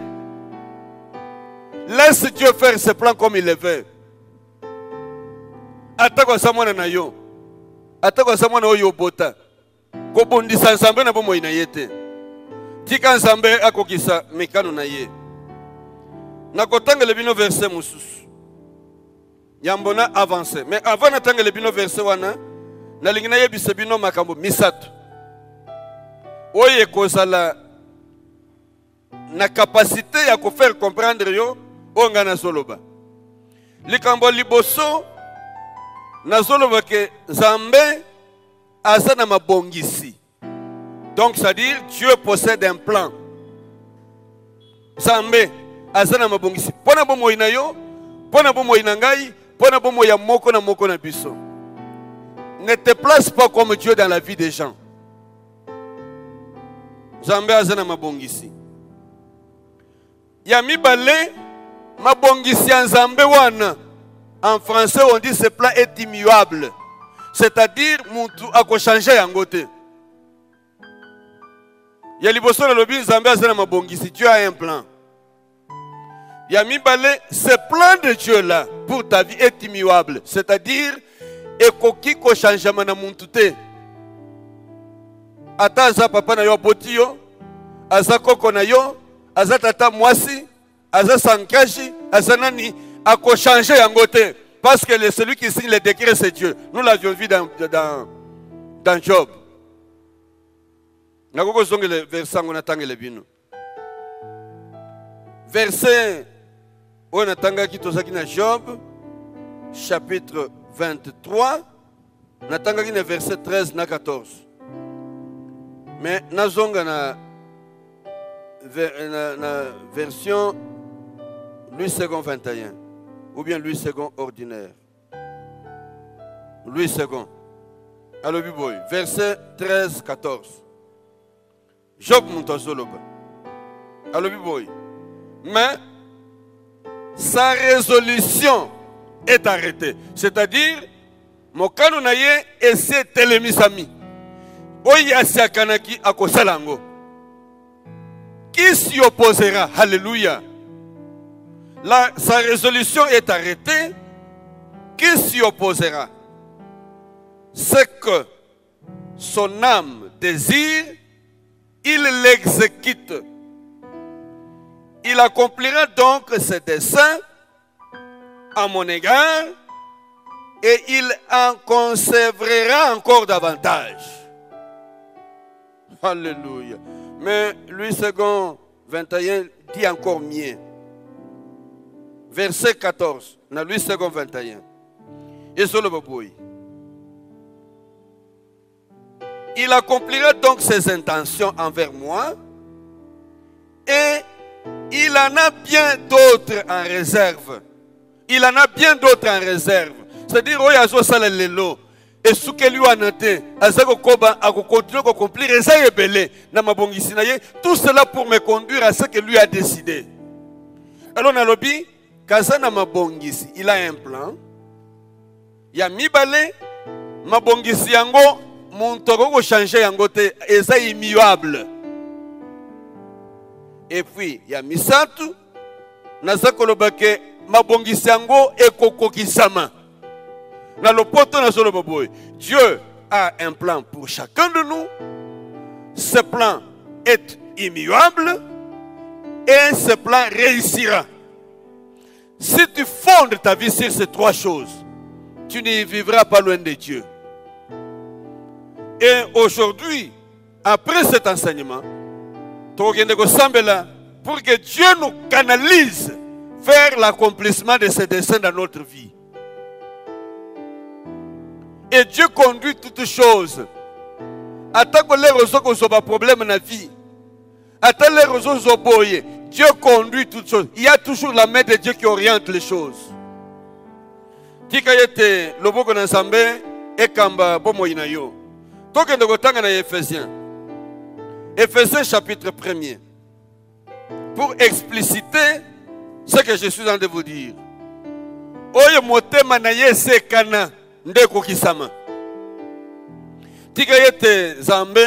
Laisse Dieu faire ses plans comme il le veut. Atako samwana na yo. Atako samwana oyo bota. Ko bundi sans s'embêter na bomo ina yete. Tika Nzambe akokisa mekano na ye. Nakotanga le bino verset mususu. Yambona avancé. Mais avant natanga le bino verset wana, na lingina yebise bino makambo misato. Oye kozala na capacité ya ko faire comprendre yo onga na soloba. Likambo liboso na soloba ke Nzambe azana mabongisi. Donc, c'est-à-dire, Dieu possède un plan. Nzambe azana mabongisi. Pona bomo ina yo, pona bomo ina ngai, pona bomo ya moko na biso. Ne te place pas comme Dieu dans la vie des gens. Nzambe azana mabongisi. Ya mibale mabongisi ya Nzambe wana. En français, on dit ce plan est immuable. C'est-à-dire, muntu ako changer yango te. Ya liboso na lobi Nzambe azana mabongisi. Dieu a un plan. Ya mibale, ce plan de Dieu là pour ta vie est immuable. C'est-à-dire, ekoki ko changement na muntu te. Ata aza papa na yo boti yo, aza koko na yo, aza tata mwasi, aza sankashi, aza nani, ako changer yango te. Parce que celui qui signe les décrets, c'est Dieu. Nous l'avions vu dans Job. Verset on attanga qui Job chapitre 23 natanga qui verset 13 na 14. Mais nazonga na version Louis II 21 ou bien Louis II ordinaire. Louis II. Alors Biboy, verset 13 14. Job Muntazoloba. Alors Biboy. Mais sa résolution est arrêtée. C'est-à-dire, mon kanonaye essaie telemisami. Oya siakanaki akosalango. Qui s'y opposera? Alléluia. Sa résolution est arrêtée. Qui s'y opposera? Ce que son âme désire, il l'exécute. Il accomplira donc ses desseins à mon égard et il en conservera encore davantage. Alléluia. Mais Louis II 21 dit encore mieux. Verset 14. Dans Louis II 21. Et sur le babouille. Il accomplira donc ses intentions envers moi et il en a bien d'autres en réserve. Il en a bien d'autres en réserve. C'est-à-dire, il y a ça lelo. Et ce que lui a noté, a continué à accomplir, tout cela pour me conduire à ce que lui a décidé. Alors, on a lobby, Kazana Mabongisi, il a un plan. Il y a Mibale, Mabongisi Yango, mon toro changer Yango, et c'est immuable. Et puis, il y a Misatu, Nazakolobake, Mabongisi Yango, et Kokokisama. Dieu a un plan pour chacun de nous. Ce plan est immuable et ce plan réussira. Si tu fondes ta vie sur ces trois choses, tu n'y vivras pas loin de Dieu. Et aujourd'hui, après cet enseignement, pour que Dieu nous canalise vers l'accomplissement de ses desseins dans notre vie. Et Dieu conduit toutes choses. Attends que les réseaux ont un problème dans la vie. Attends les réseaux ont boyé. Dieu conduit toutes choses. Il y a toujours la main de Dieu qui oriente les choses. Tikayete loboko na Nzambe ekamba bomo inayo. Toke ndokotanga na Éphésiens. Éphésiens chapitre 1er. Pour expliciter ce que je suis en train de vous dire. Oye motema na yese kana. Ndeko kisama. Tika yete Zambe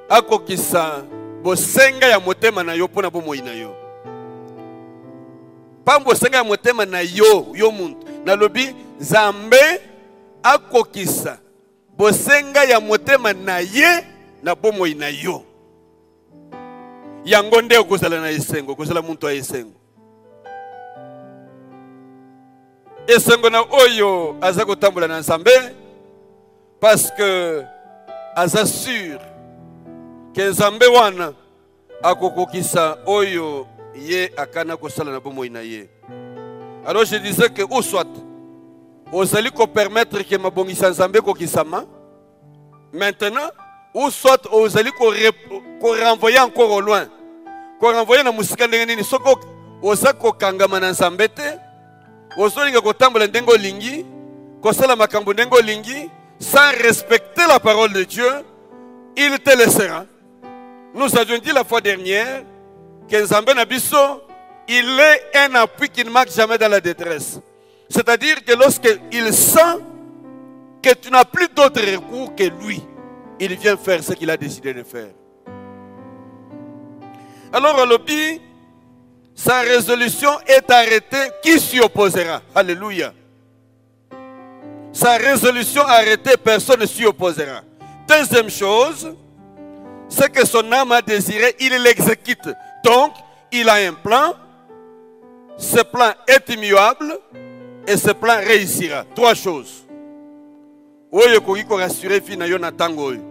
ako kisa bosenga ya motema na yo pona bomo ina yo. Pambo senga ya motema na yo muntu. Na lobi Zambe ako kisa bosenga ya motema na ye na bomo ina yo. Yango nde okozala na esengo, okozala muntu a esengo. Esengo na oyo azako tambula na Nzambe parce que azassure que Nzambe wana akokokisa oyo ye akana kosala na bomo ina ye. Alors je disais que ou soit ozali ko permettre que mabongisa Nzambe kokisama maintenant ou soit ozali ko renvoyer encore au loin. Ko renvoyer na musika ndenge nini soko ozako kangama na Nzambe te. Sans respecter la parole de Dieu, il te laissera. Nous avions dit la fois dernière que Nzambe Nabiso, il est un appui qui ne manque jamais dans la détresse. C'est-à-dire que lorsqu'il sent que tu n'as plus d'autre recours que lui, il vient faire ce qu'il a décidé de faire. Alors, Alobi, sa résolution est arrêtée. Qui s'y opposera? Alléluia. Sa résolution arrêtée, personne ne s'y opposera. Deuxième chose, ce que son âme a désiré, il l'exécute. Donc, il a un plan. Ce plan est immuable et ce plan réussira. 3 choses. Oyo koki ko rassurer fi na yo na tango oyo.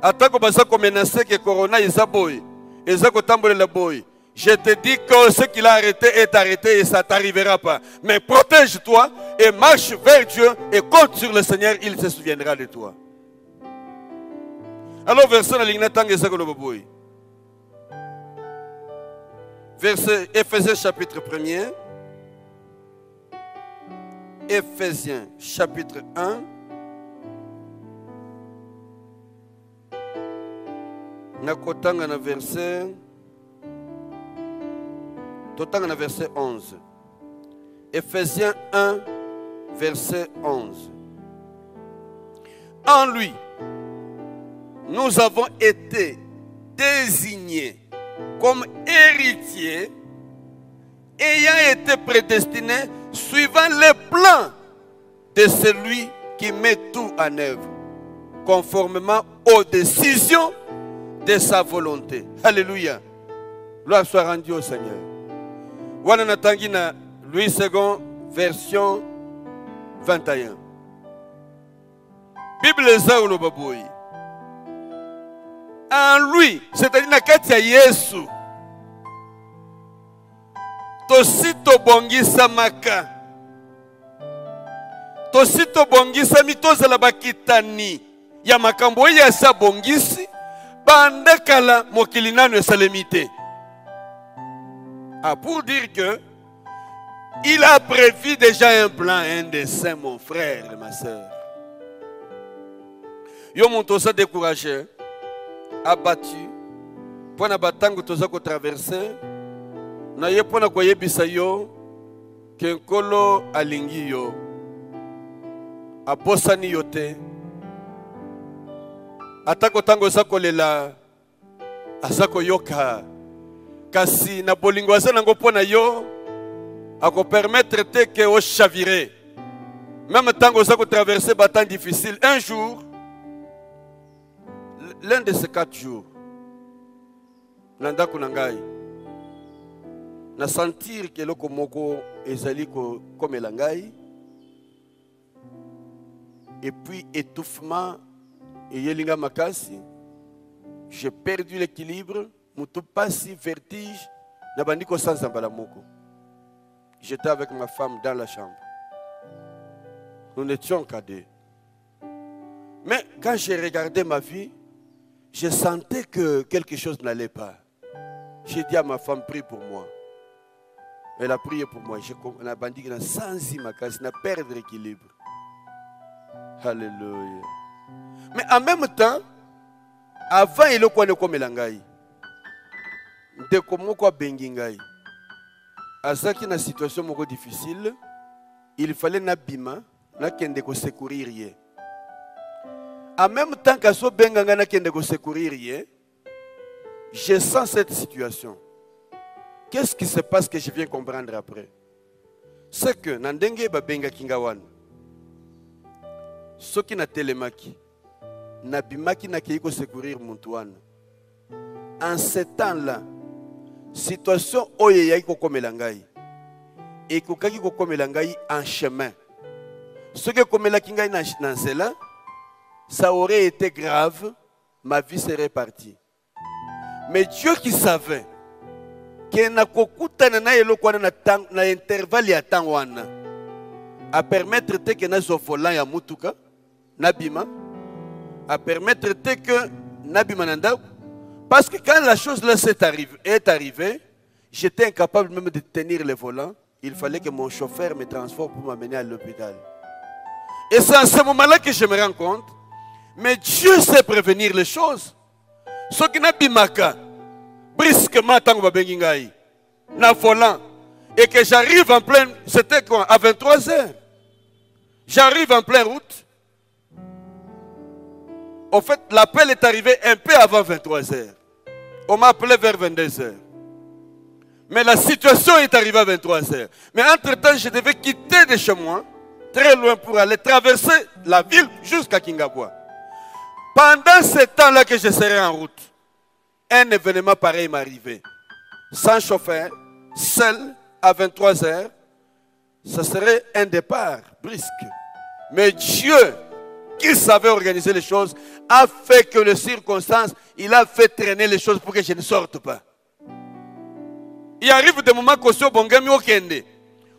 Atako basa ko menacer que corona eza boy. Eza ko tambolela boy. Je te dis que ce qu'il a arrêté est arrêté et ça ne t'arrivera pas. Mais protège-toi et marche vers Dieu et compte sur le Seigneur, il se souviendra de toi. Alors verset na lingna tango eza ko lo boy. Verset Éphésiens chapitre 1er. Éphésiens chapitre 1. Nakotanga na verset. Totanga na verset 11. Éphésiens 1, verset 11. En lui, nous avons été désignés comme héritiers, ayant été prédestinés suivant les plans de celui qui met tout en œuvre, conformément aux décisions de sa volonté. Alléluia. Gloire soit rendue au Seigneur. Wana natangi na Louis II, version 21. Bible za ulobaboyi. En lui, c'est-à-dire na kati ya Yesu, tosi tobongisamaka, tosi tobongisami tozala bakitani ya makambo ya sa bongisi banda kala mokili nanu esalemi te. Ah, pour dire que il a prévu déjà un plan, un dessein, mon frère et ma soeur. Yo mon tosa découragé, abattu, pour na batango tosa ko traverser, na ye pour na koyebisa yo ke nkolo alingi yo, abosani yo te, atako tango sa kolela, asako yoka. Kasi na bolingo asa nango pona yo ako permettre te que o chavirer. Même tant que ça ko traverser battant difficile, un jour, l'un de ces 4 jours, nanda kunangai na sentir que loko moko ezali ko comme elangai, et puis étouffement et yelinga makasi, j'ai perdu l'équilibre. Moutou passi vertige, n'abandiko sans zambalamoko. J'étais avec ma femme dans la chambre. Nous n'étions qu'à 2. Mais quand j'ai regardé ma vie, je sentais que quelque chose n'allait pas. J'ai dit à ma femme, prie pour moi. Elle a prié pour moi. On a bandit sans imakasi, n'a perdre l'équilibre. Alléluia. Mais en même temps, avant il y a comme elangai. Ndeko moko bengingai. Azaki na situation moko difficile, il fallait nabima na kende ko secourir ye. En même temps qu'aso benganga na kende ko secourir ye, je sens cette situation. Qu'est-ce qui se passe que je viens comprendre après? C'est que nandenge ba benga kingawan. Soki na telemaki, na bimaki na keiko secourir muntu. En ce temps-là, situation oye ya iko komelangai et kokaki ko komelangai en chemin. Ce que komelaki ngai na nzela, ça aurait été grave, ma vie serait partie. Mais Dieu qui savait que na kokutana na eloko na intervalle ya temps wana a permettre te que na zo volant ya mutuka nabima, a permettre te que nabima nanda. Parce que quand la chose là est arrivée, j'étais incapable même de tenir le volant. Il fallait que mon chauffeur me transforme pour m'amener à l'hôpital. Et c'est à ce moment-là que je me rends compte. Mais Dieu sait prévenir les choses. Ce qui n'a pas bimaka, brusquement, tango babengingai, na volant, et que j'arrive en pleine, c'était quoi, à 23h. J'arrive en pleine route. En fait, l'appel est arrivé un peu avant 23h. On m'a appelé vers 22h. Mais la situation est arrivée à 23h. Mais entre-temps, je devais quitter de chez moi, très loin pour aller traverser la ville jusqu'à Kingabwa. Pendant ce temps-là que je serai en route, un événement pareil m'est arrivé. Sans chauffeur, seul, à 23h. J'arrive en pleine route. Et que j'arrive en pleine route. Mais l'appel est arrivé un peu avant 23h. Mais entre-temps, je devais quitter de chez moi, très loin pour aller traverser la ville jusqu'à Kingabwa. Pendant ce temps-là que je serai en route, un événement pareil m'est arrivé. Sans chauffeur, seul, à 23h. ça serait un départ brusque. Mais Dieu, qui savait organiser les choses, a fait que les circonstances, il a fait traîner les choses pour que je ne sorte pas. Il arrive des moments que si bongami okende,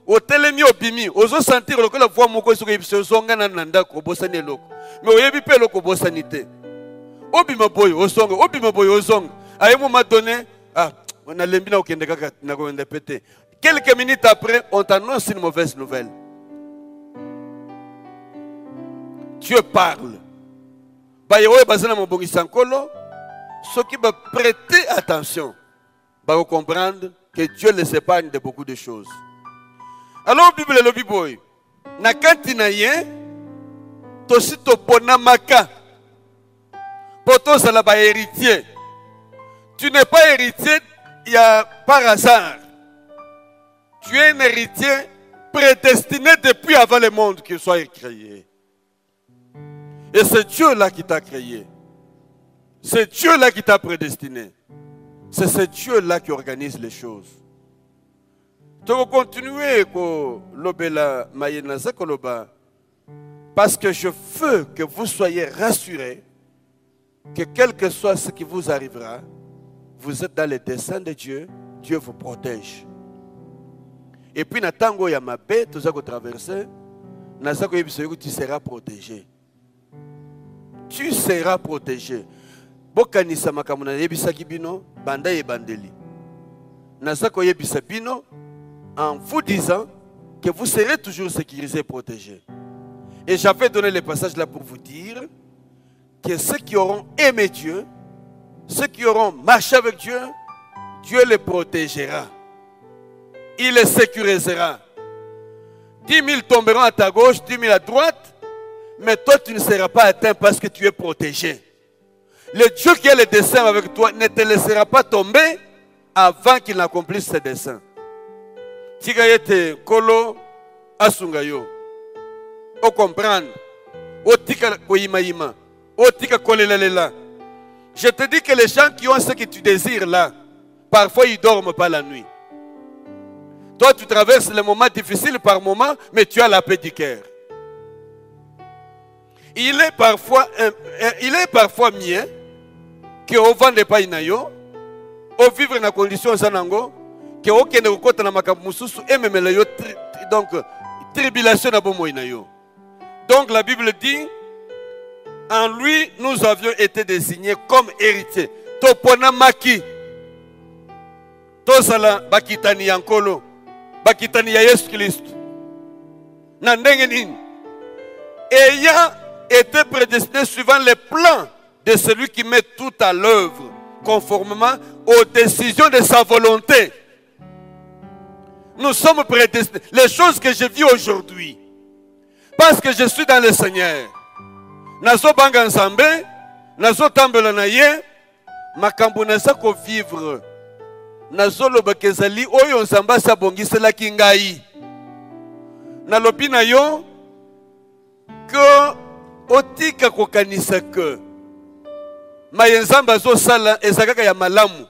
au telemi obimi, ozo sentir que la voix moko so ke songa na nanda ko bosani loko. Mais oyebi pe loko bosanité. Obima boy osonga, obima boy osonga. À un moment donné, on a lembi na okende kaka na ko ende pété. Quelques minutes après, on t'annonce une mauvaise nouvelle. Dieu parle. Bayewe bazana mobongi sankolo, ceux qui vont prêter attention, vont comprendre que Dieu les épargne de beaucoup de choses. Alors, Bible le Bible, na kantina yen, tosi to ponamaka, poto sala ba héritier. Tu n'es pas héritier, il y a par hasard. Tu es un héritier prédestiné depuis avant le monde qu'il soit créé. Et c'est Dieu là qui t'a créé. C'est Dieu là qui t'a prédestiné. C'est ce Dieu là qui organise les choses. Tu vas continuer parce que je veux que vous soyez rassurés que quel que soit ce qui vous arrivera, vous êtes dans les desseins de Dieu, Dieu vous protège. Et puis, Natango Yamabe, tu vas traverser, tu seras protégé. Tu seras protégé. Bokanisa makamuna yebisaki bino, banda yebandeli. Nazako yebisa bino, en vous disant que vous serez toujours sécurisés et protégés. Et j'avais donné le passage là pour vous dire que ceux qui auront aimé Dieu, ceux qui auront marché avec Dieu, Dieu les protégera. Il les sécurisera. 10 000 tomberont à ta gauche, 10 000 à droite, mais toi tu ne seras pas atteint parce que tu es protégé. Le Dieu qui a le dessein avec toi ne te laissera pas tomber avant qu'il n'accomplisse ses desseins. Tigayete kolo asungayo. O comprendre. O tika koyimayima. O tika kolelalela. Je te dis que les gens qui ont ce que tu désires là, parfois ils ne dorment pas la nuit. Toi tu traverses les moments difficiles par moment, mais tu as la paix du cœur. Il est parfois mieux que au vende pas inayo, au vivre dans condition sanango, que au kende kokota na makambo mususu ememela yo donc tribulation na bomo inayo. Donc la Bible dit, en lui nous avions été désignés comme héritiers. Topona maki, tosala bakitani yankolo, bakitani ya Yesu Christ. Na ndenge nini? Ayant été prédestiné suivant les plans de celui qui met tout à l'œuvre conformément aux décisions de sa volonté. Nous sommes prédestinés. Les choses que je vis aujourd'hui, parce que je suis dans le Seigneur. Nazo banga nzambe, nazo tambela na ye, makambo naza ko vivre. Nazo loba kezali oyo nzamba sa bongisela kingai. Na lobi na yo que otika kokanisa que Mayenzamba zo sala ezakaka ya malamu.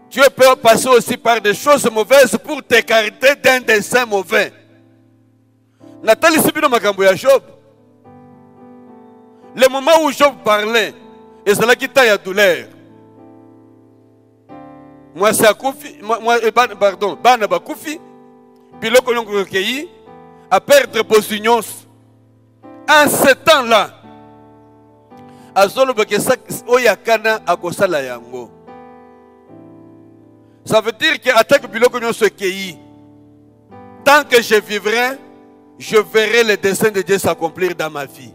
Dieu peut passer aussi par des choses mauvaises pour t'écarter d'un dessein mauvais. Nathalie Sibino makambo ya Job. Le moment où Job parlait, ezalaki ta ya douleur. Moi c'est akufi, pardon, bana bakufi, biloko nyongo keyi à perdre position. En ce temps-là, ça veut dire que tant que je vivrai, je verrai les desseins de Dieu s'accomplir dans ma vie.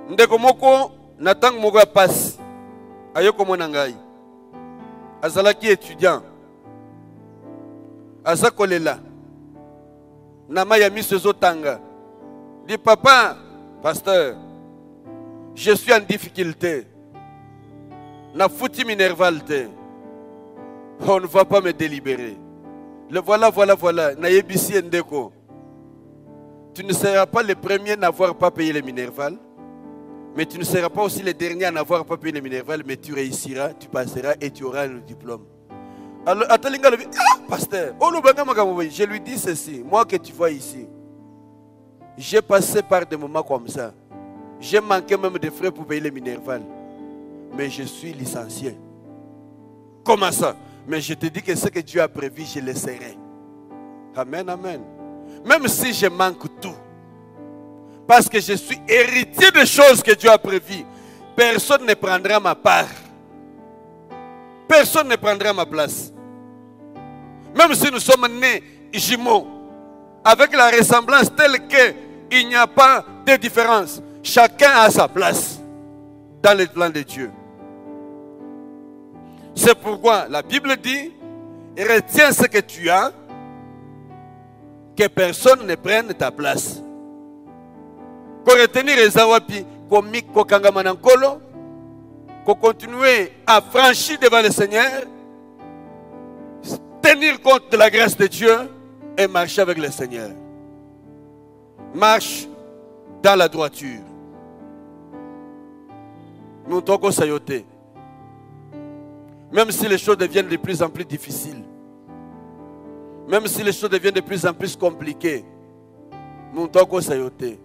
Ndeko moko natang moko ya passe ayoko mona ngai azalaki étudiant azakolela nama ya miso ezotanga. Dit papa, pasteur, je suis en difficulté. Na fouti minervalte. On ne va pas me délibérer. Le voilà. Na yebisi ndeko. Tu ne seras pas le premier à n'avoir pas payé les minerval. Mais tu ne seras pas aussi le dernier à n'avoir pas payé les minerval. Mais tu réussiras, tu passeras et tu auras le diplôme. Alors, Atalinga le dit, ah, pasteur, je lui dis ceci, moi que tu vois ici, j'ai passé par des moments comme ça. J'ai manqué même de frais pour payer les Minerval. Mais je suis licencié. Comment ça? Mais je te dis que ce que Dieu a prévu, je le serai. Amen, amen. Même si je manque tout, parce que je suis héritier des choses que Dieu a prévues, personne ne prendra ma part. Personne ne prendra ma place. Même si nous sommes nés jumeaux, avec la ressemblance telle qu'il n'y a pas de différence, chacun a sa place dans le plan de Dieu. C'est pourquoi la Bible dit, retiens ce que tu as, que personne ne prenne ta place. Pour retenir les awapi, comme Kokangamankolo, pour continuer à franchir devant le Seigneur, tenir compte de la grâce de Dieu et marcher avec le Seigneur. Marche dans la droiture. Nous toko sayote. Même si les choses deviennent de plus en plus difficiles, même si les choses deviennent de plus en plus compliquées, nous toko sayote.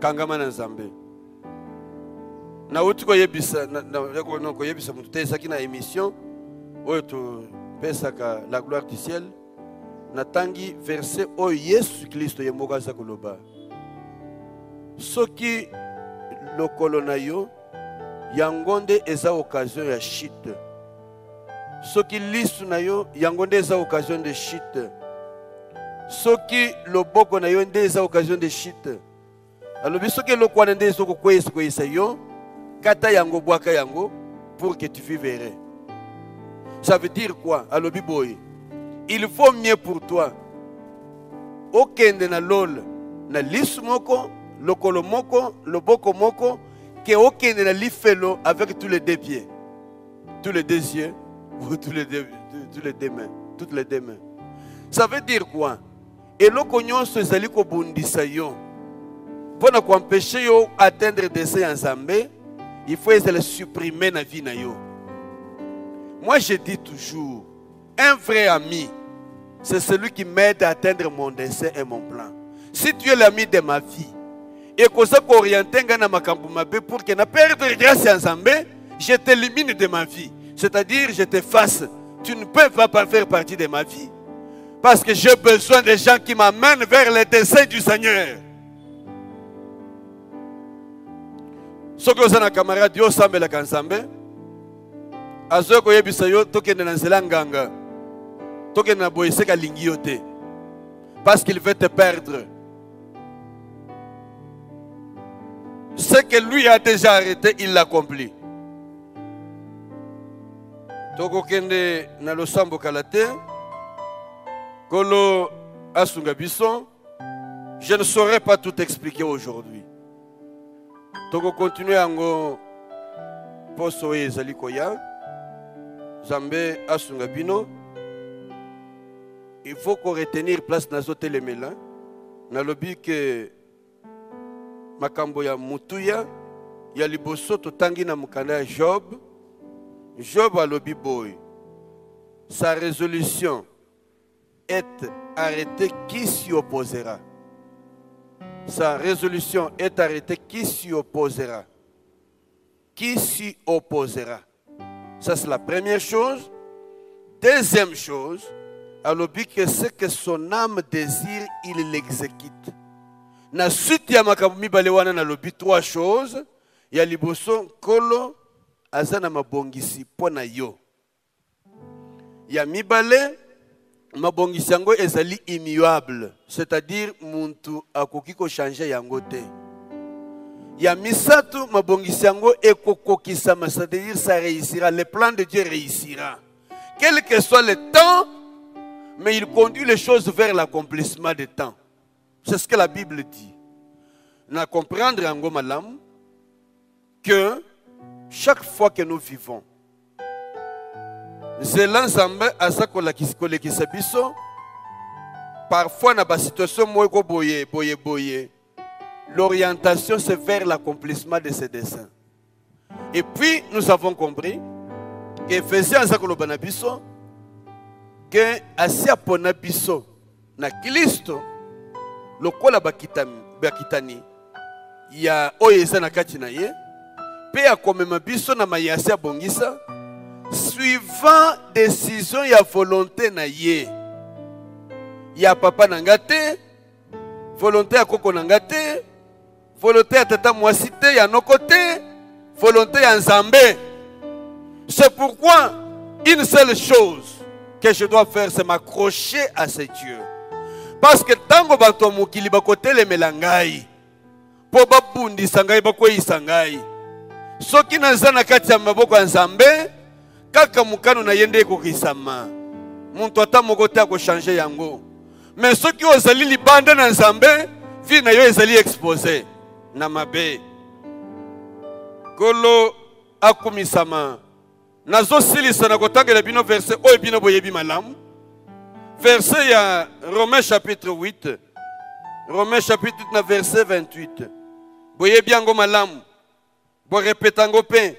Kangama na Nzambe. Na uti ko yebisa na ko yebisa mutu te saki na émission oyo to pesaka la gloire du ciel. Natangi verset o Yesu Kristo yemoka za koloba. Soki lokolo na yo yangonde eza occasion ya chute. Soki lisu na yo yangonde eza occasion de chute. Soki loboko na yo nde eza occasion de chute. Alors soki lokwana nde soko kwesa yo kata yango bwaka yango pour que tu vives. Ça veut dire quoi? Alors biboy, il faut mieux pour toi okende na lol na lisu moko lokolo moko loboko moko que okende na lifelo avec tous les deux pieds, tous les deux yeux ou tous les deux mains, toutes les deux mains. Ça veut dire quoi? Et l'okonyonso ezali ko bundisa yo pour ne empêcher yo atteindre des ensemble, il faut les supprimer na vie na yo. Moi je dis toujours, un vrai ami, c'est celui qui m'aide à atteindre mon dessein et mon plan. Si tu es l'ami de ma vie, et que ça qu'orienter na makambu mabe pour que na perdre grâce ensemble, je t'élimine de ma vie. C'est-à-dire, je t'efface. Tu ne peux pas faire partie de ma vie. Parce que j'ai besoin de gens qui m'amènent vers les desseins du Seigneur. Ce que vous avez camarade, Dieu semble la kansambe. Azo ko yebisa yo tokende na nzela nganga. Tokende na boyese ka lingi yo te. Parce qu'il veut te perdre. Ce que lui a déjà arrêté, il l'accomplit. Toko kende na losambo kalate. Kolo asunga bison. Je ne saurais pas tout expliquer aujourd'hui. Toko continuer ango poso ezali koya. Zambe asunga bino. Il faut qu'on retenir place na zote le mela. Na lobi que makambo ya mutuya ya liboso totangi na mukanda ya Job. Job a lobi boy. Sa résolution est arrêtée, qui s'y opposera? Sa résolution est arrêtée, qui s'y opposera? Qui s'y opposera? Ça c'est la première chose. Deuxième chose, alobi que ce que son âme désire, il l'exécute. Na suite ya makambo mibale wana na lobi trois choses. Ya liboso kolo azana mabongisi pona yo. Ya mibale mabongisi yango ezali immuable, c'est-à-dire muntu akoki ko changer yango te. Ya misatu mabongisi yango ekokokisama, c'est-à-dire ça réussira, le plan de Dieu réussira. Quel que soit le temps, mais il conduit les choses vers l'accomplissement des temps. C'est ce que la Bible dit. Na comprendre yango malam que chaque fois que nous vivons, parfois dans la situation l'orientation c'est vers l'accomplissement de ces desseins. Et puis nous avons compris que Ephésiens que asia pona biso na Kristo lokola bakitani ya oyo eza na kati na ye pe akomema biso na mayasi ya bongisa suivant décision ya volonté na ye ya papa na nga te, volonté ya koko na nga te, volonté ya tata mwasi te ya noko te, volonté ya Nzambe. C'est pourquoi une seule chose que je dois faire, c'est m'accrocher à ce Dieu. Parce que tango bato mokili bakotelemela ngai po babundisa ngai bakoyisa ngai soki naza na kati ya maboko ya Nzambe kaka mukano na yende ekokisama muntu ata moko te akochange yango. Mais soki ozali libanda na Nzambe vi na yo ezali exposé na mabe kolo akumisama. Nazo silisa na kotangela bino verset oyo bino boyebi malamu. Verset ya Romains chapitre 8. Romains chapitre 8 na verset 28. Boyebi yango malamu. Bo repetango pe.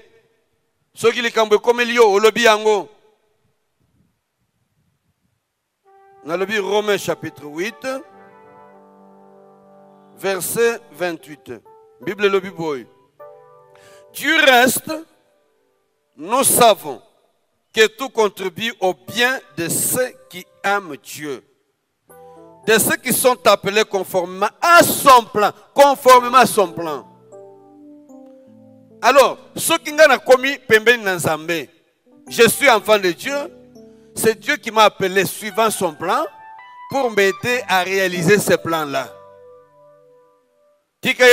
Soki likambo ekomeli yo olobi yango. Nalobi Romains chapitre 8. Verset 28. Bible lobi boy. Du reste, nous savons que tout contribue au bien de ceux qui aiment Dieu, de ceux qui sont appelés conformément à son plan, conformément à son plan. Alors, ceux qui n'ont commis pembeni na Nzambe, je suis enfant de Dieu, c'est Dieu qui m'a appelé suivant son plan pour m'aider à réaliser ce plan-là. Tika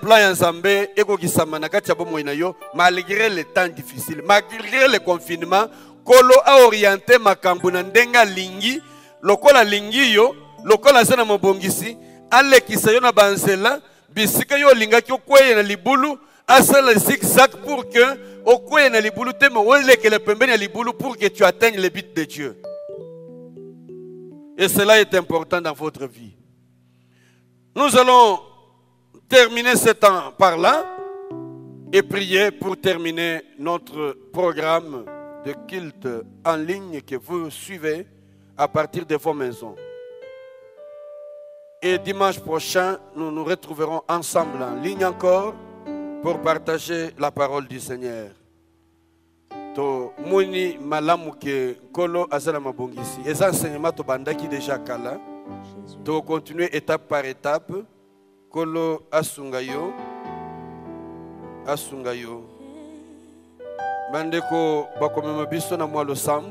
plan ya Nzambe eko kisama na kati ya bomo ina yo malgré les temps difficiles, malgré le confinement, kolo a orienté makambo na ndenga lingi, lokola lingi yo, lokola sana mabongisi, ale kisa yo na banzela, bisika yo linga ki okweye na libulu, asala zigzag pour que okweye na libulu te mo wele ke le pembeni ya libulu pour que tu atteignes le but de Dieu. Et cela est important dans votre vie. Nous allons terminer ce temps par là et prier pour terminer notre programme de culte en ligne que vous suivez à partir de vos maisons. Et dimanche prochain, nous nous retrouverons ensemble en ligne encore pour partager la parole du Seigneur. To muni malamu ke kolo azala mabongisi. Les enseignements to bandaki déjà kala. To continuer étape par étape. Kolo asungayo. Bandeko bakomema biso na mwalo sam.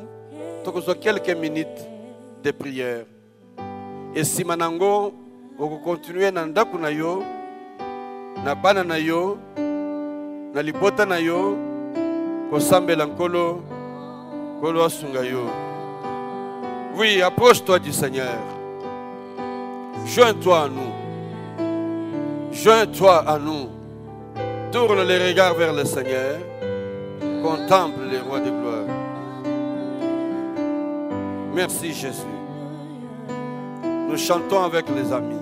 Tokozo quelques minutes de prière. Et si manango oko continuer na ndaku na yo, na bana na yo, na libota na yo, kosambela nkolo kolo asungayo. Oui, approche-toi du Seigneur. Joins-toi à nous. Joins-toi à nous. Tourne les regards vers le Seigneur. Contemple les rois de gloire. Merci Jésus. Nous chantons avec les amis.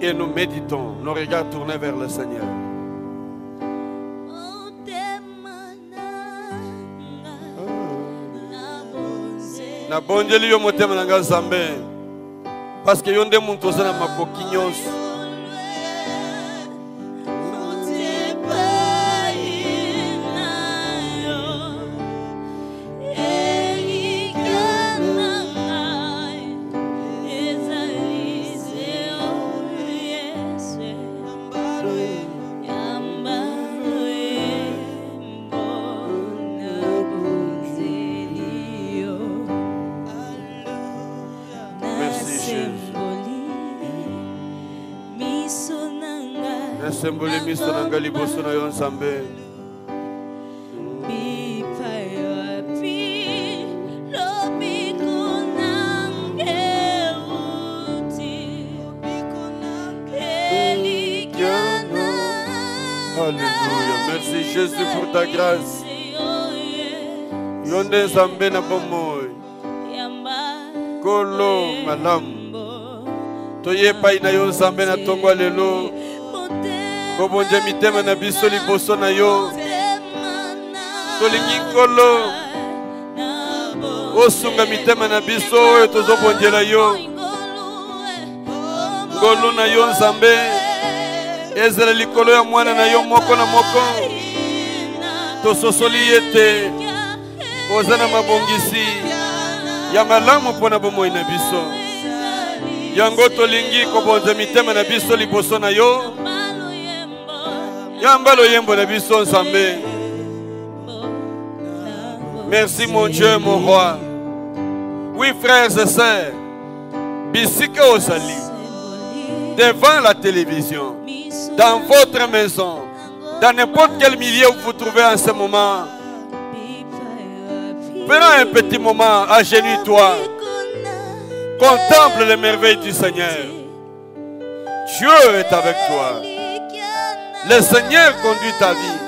Et nous méditons, nos regards tournés vers le Seigneur. Na bonjeli yo motema na nga Nzambe. Parce que yonde muntu ozana makoki nyonso. Sembole miso nanga liboso na yo Nzambe. Alléluia. Merci Jésus pour ta grâce. Yonde Nzambe na bomoy. Kolo malamu. Toyepa ina yo Nzambe na tongwa lelo. Kobonje mitema na biso liboso na yo. Tolingi nkolo. osunga mitema na biso oyo tozobondela yo ngolu na yo nzambe ezala likolo ya mwana na yo moko na moko tososoli ete oza na mabongisi ya malamu mpona bomoi na biso yango tolingi kobonza mitema na biso liboso na yo yamba loyembo na biso nzambe. Merci mon Dieu, mon roi. Oui, frères et sœurs, bisika ozali devant la télévision, dans votre maison, dans n'importe quel milieu où vous vous trouvez en ce moment, prends un petit moment, agenouille-toi, contemple les merveilles du Seigneur. Dieu est avec toi. Le Seigneur conduit ta vie.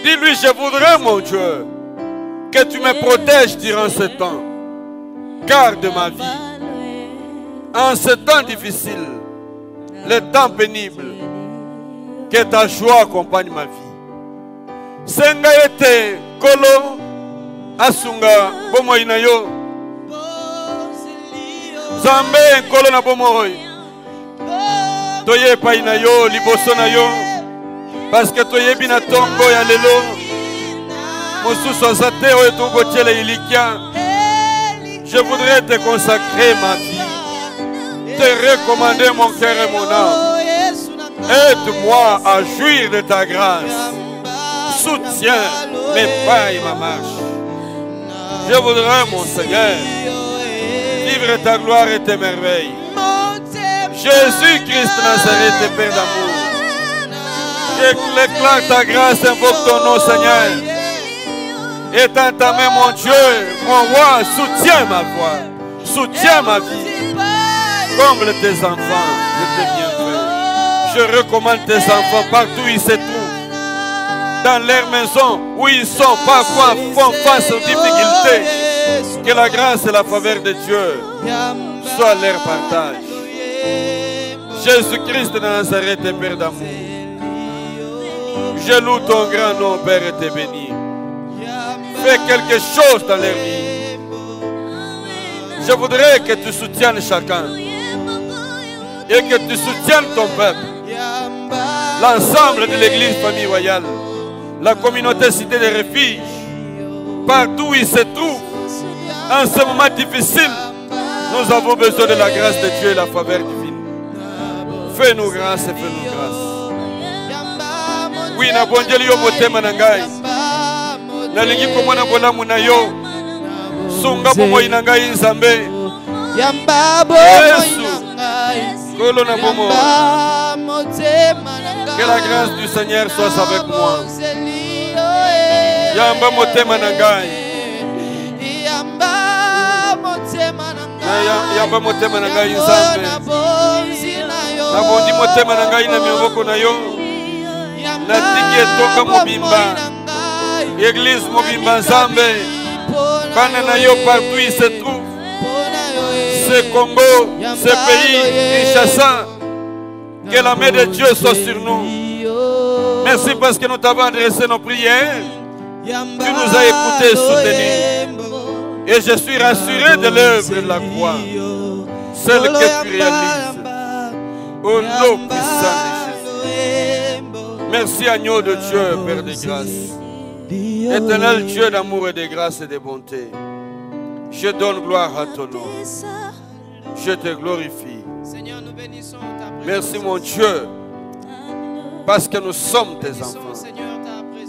Dis-lui, je voudrais, mon Dieu, que tu me protèges durant ce temps. Garde ma vie. En ce temps difficile, le temps pénible, que ta joie accompagne ma vie. Senga ete kolo asunga bomo inayo. Zambe kolo na bomo. Toye pa inayo liboso na yo. Parce que toye bina tongo ya lelo. Je voudrais te consacrer ma vie, te recommander mon cœur et mon âme. Aide-moi à jouir de ta grâce. Soutiens mes pas et ma marche. Je voudrais, mon Seigneur, vivre ta gloire et tes merveilles. Jésus-Christ Nazareth, Père d'amour. Je déclare ta grâce, invoque ton nom, Seigneur. Et dans ta main, mon Dieu, mon roi, soutiens ma voix, soutiens ma vie. Comble tes enfants de tes bienfaits. Je recommande tes enfants partout où ils se trouvent. Dans leur maison, où ils sont, parfois font face aux difficultés. Que la grâce et la faveur de Dieu soient leur partage. Jésus-Christ de Nazareth, Père d'amour. Je loue ton grand nom, Père, et te bénis. Fais quelque chose dans leur vie. Je voudrais que tu soutiennes chacun et que tu soutiennes ton peuple, l'ensemble de l'église famille royale, la communauté cité des refuges, partout où ils se trouvent. En ce moment difficile, nous avons besoin de la grâce de Dieu et la faveur divine. Fais-nous grâce et fais-nous grâce. Oui, na bonjeli yo motema na ngai. Nalingi komona bolamu na yo. Sunga bomoi na ngai nzambe. Yamba bomoi na ngai. Kolo na bomo. Que la grâce du Seigneur soit avec moi. Yamba motema na ngai. Yamba motema na ngai nzambe. Nabondi motema na ngai na miboko na yo. Natiki etoka mobimba. Église mobimba nzambe. Bana na yo partout il se trouve. Ce Congo, ce pays, Kinshasa. Que la main de Dieu soit sur nous. Merci parce que nous t'avons adressé nos prières. Tu nous as écoutés et soutenus. Et je suis rassuré de l'œuvre de la croix. Celle que tu réalises. Au nom puissant de Jésus. Merci agneau de Dieu, Père de grâce. Éternel Dieu d'amour et de grâce et de bonté. Je donne gloire à ton nom. Je te glorifie. Merci mon Dieu. Parce que nous sommes tes enfants.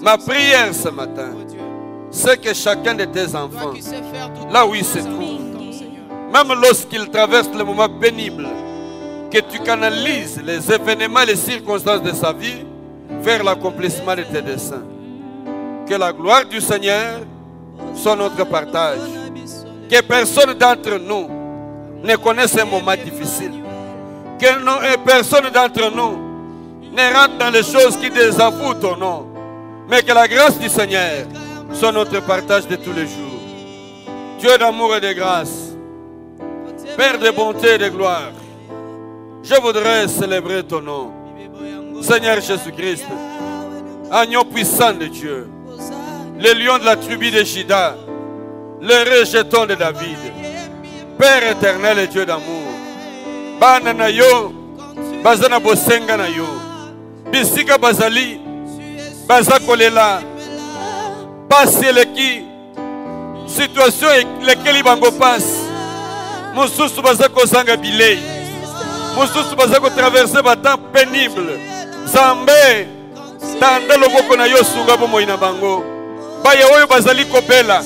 Ma prière ce matin, c'est que chacun de tes enfants, là où il se trouve, même lorsqu'il traverse le moment pénible, que tu canalises les événements, les circonstances de sa vie vers l'accomplissement de tes desseins. Que la gloire du Seigneur soit notre partage. Que personne d'entre nous ne connaisse un moment difficile. Que personne d'entre nous ne rentre dans les choses qui désavouent ton nom. Mais que la grâce du Seigneur soit notre partage de tous les jours. Dieu d'amour et de grâce, Père de bonté et de gloire, je voudrais célébrer ton nom. Seigneur Jésus-Christ, agneau puissant de Dieu, le lion de la tribu de Juda, le rejeton de David. Père éternel et Dieu d'amour. Bana na yo, bazana bosenga na yo. Bisika bazali, bazakolela. Passe leki, situation lesquelles bango passe. Mosusu bazako zanga bilei. Mosusu bazako traverser battant pénible. Zambe, tanda loboko na yo sunga bo moina bango. Baya oyo bazali kopela.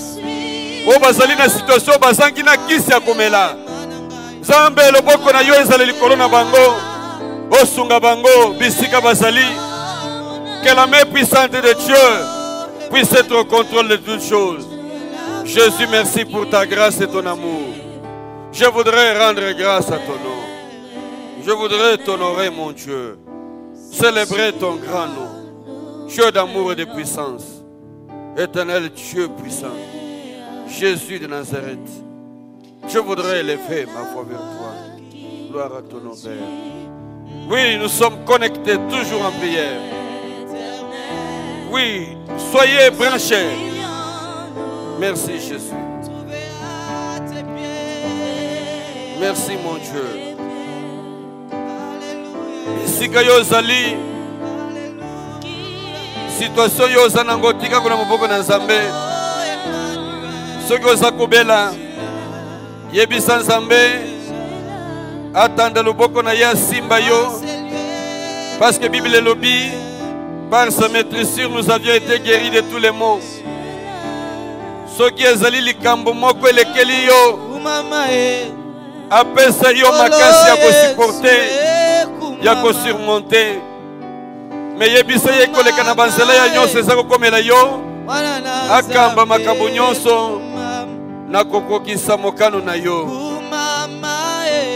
O bazali na situation bazangi na kisi ya komela. Zambe loboko na yo ezali likolo na bango. O sunga bango bisika bazali. Que la main puissante de Dieu puisse être au contrôle de toutes choses. Jésus, merci pour ta grâce et ton amour. Je voudrais rendre grâce à ton nom. Je voudrais t'honorer, mon Dieu. Célébrer ton grand nom. Dieu d'amour et de puissance. Éternel Dieu puissant. Jésus de Nazareth. Je voudrais élever ma voix vers toi. Gloire à ton nom, Père. Oui, nous sommes connectés toujours en prière. Oui, soyez branchés. Merci Jésus. Merci mon Dieu. Bisika yo zali. Situation yo zanango tika kuna maboko na Nzambe. Soki oza kobela. Yebisa Nzambe. Attendre loboko na ya simba yo. Parce que Bible lobby. Par sa maîtrisure, nous avions été guéris de tous les maux. Ce qui est allé likambo moko elekeli yo. Apesa yo makasi ya ko supporter, ya ko surmonter. Mais yebisa ye koleka na banzela ya nyonso ezako komela yo. Akamba makambo nyonso na kokokisa mokano na yo.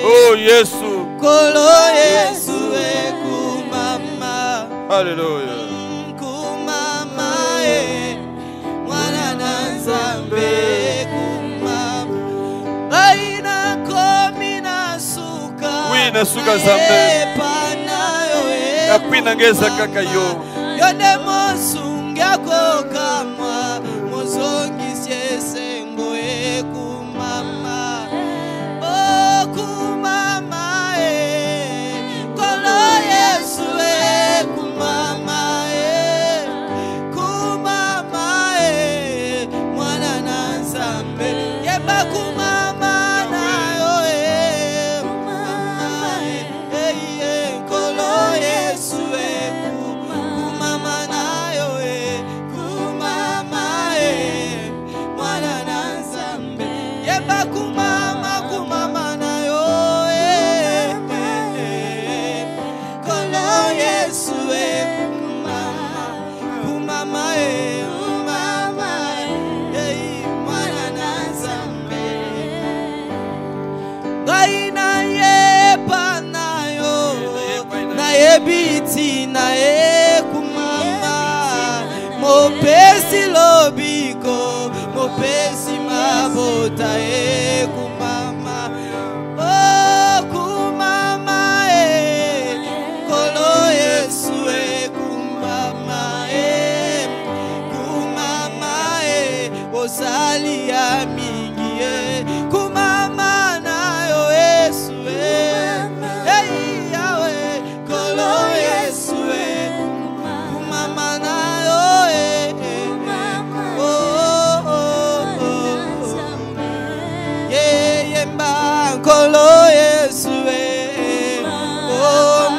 Oh Yesu. Kolo Yesu kumama. Alléluia. Kumama mwana na Nzambe kumama. Aina komi na suka. Oui, na suka Nzambe. Akwina ngeza kaka yo. Yone mosunga kokamwa. Mozongi siesengo kumama. Oh kumama Kolo Yesu kumama kumama mwana na Nzambe yeba kumama na yo kumama Kolo Yesu kumama na yo kumama mwana na Nzambe yeba kumama kumama na yo Kolo Yesu kumama kumama mama mwana na Nzambe gaina yepa na yo na yebiti na kumama mopesi lobiko mopesi mabota kumama oh kumama Kolo Yesu kumama kumama ozali ya mingi kumama na yo Yesu yawe Kolo Yesu kumama na yo yemba Kolo Yesu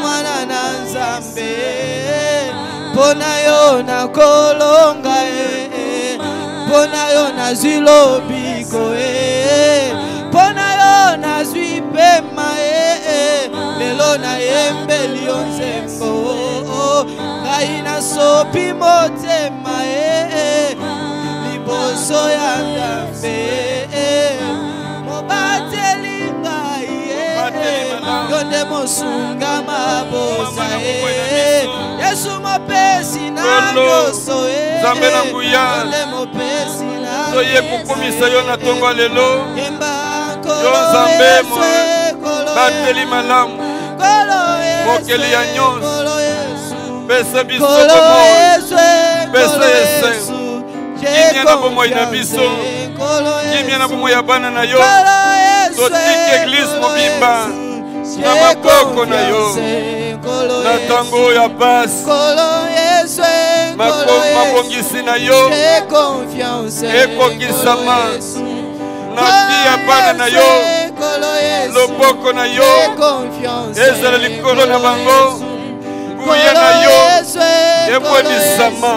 mwana na Nzambe pona yo na kolonga pona yo na zwilobiko pona yo na zwipema lelo na yembeli yo nzembo ngai na sopi motema liboso ya Nzambe mobateli ngai yonde mosunga mabosa Yesu mopesi na nyonso Nzambe na nguya soye kukumisa yo na tongo lelo yo Nzambe bateli malamu mokeli ya nyonso pesa biso bomoi pesa esengo kimia na bomoi na biso Kimia na bomo ya bana na yo. Totiki église mobimba. Na maboko na yo. Na tango ya basi. Mabongisi na yo. Ekokisama. Na pia bana na yo. Loboko na yo. Ezala likolo na bango. Nguya na yo. Ebwemisama.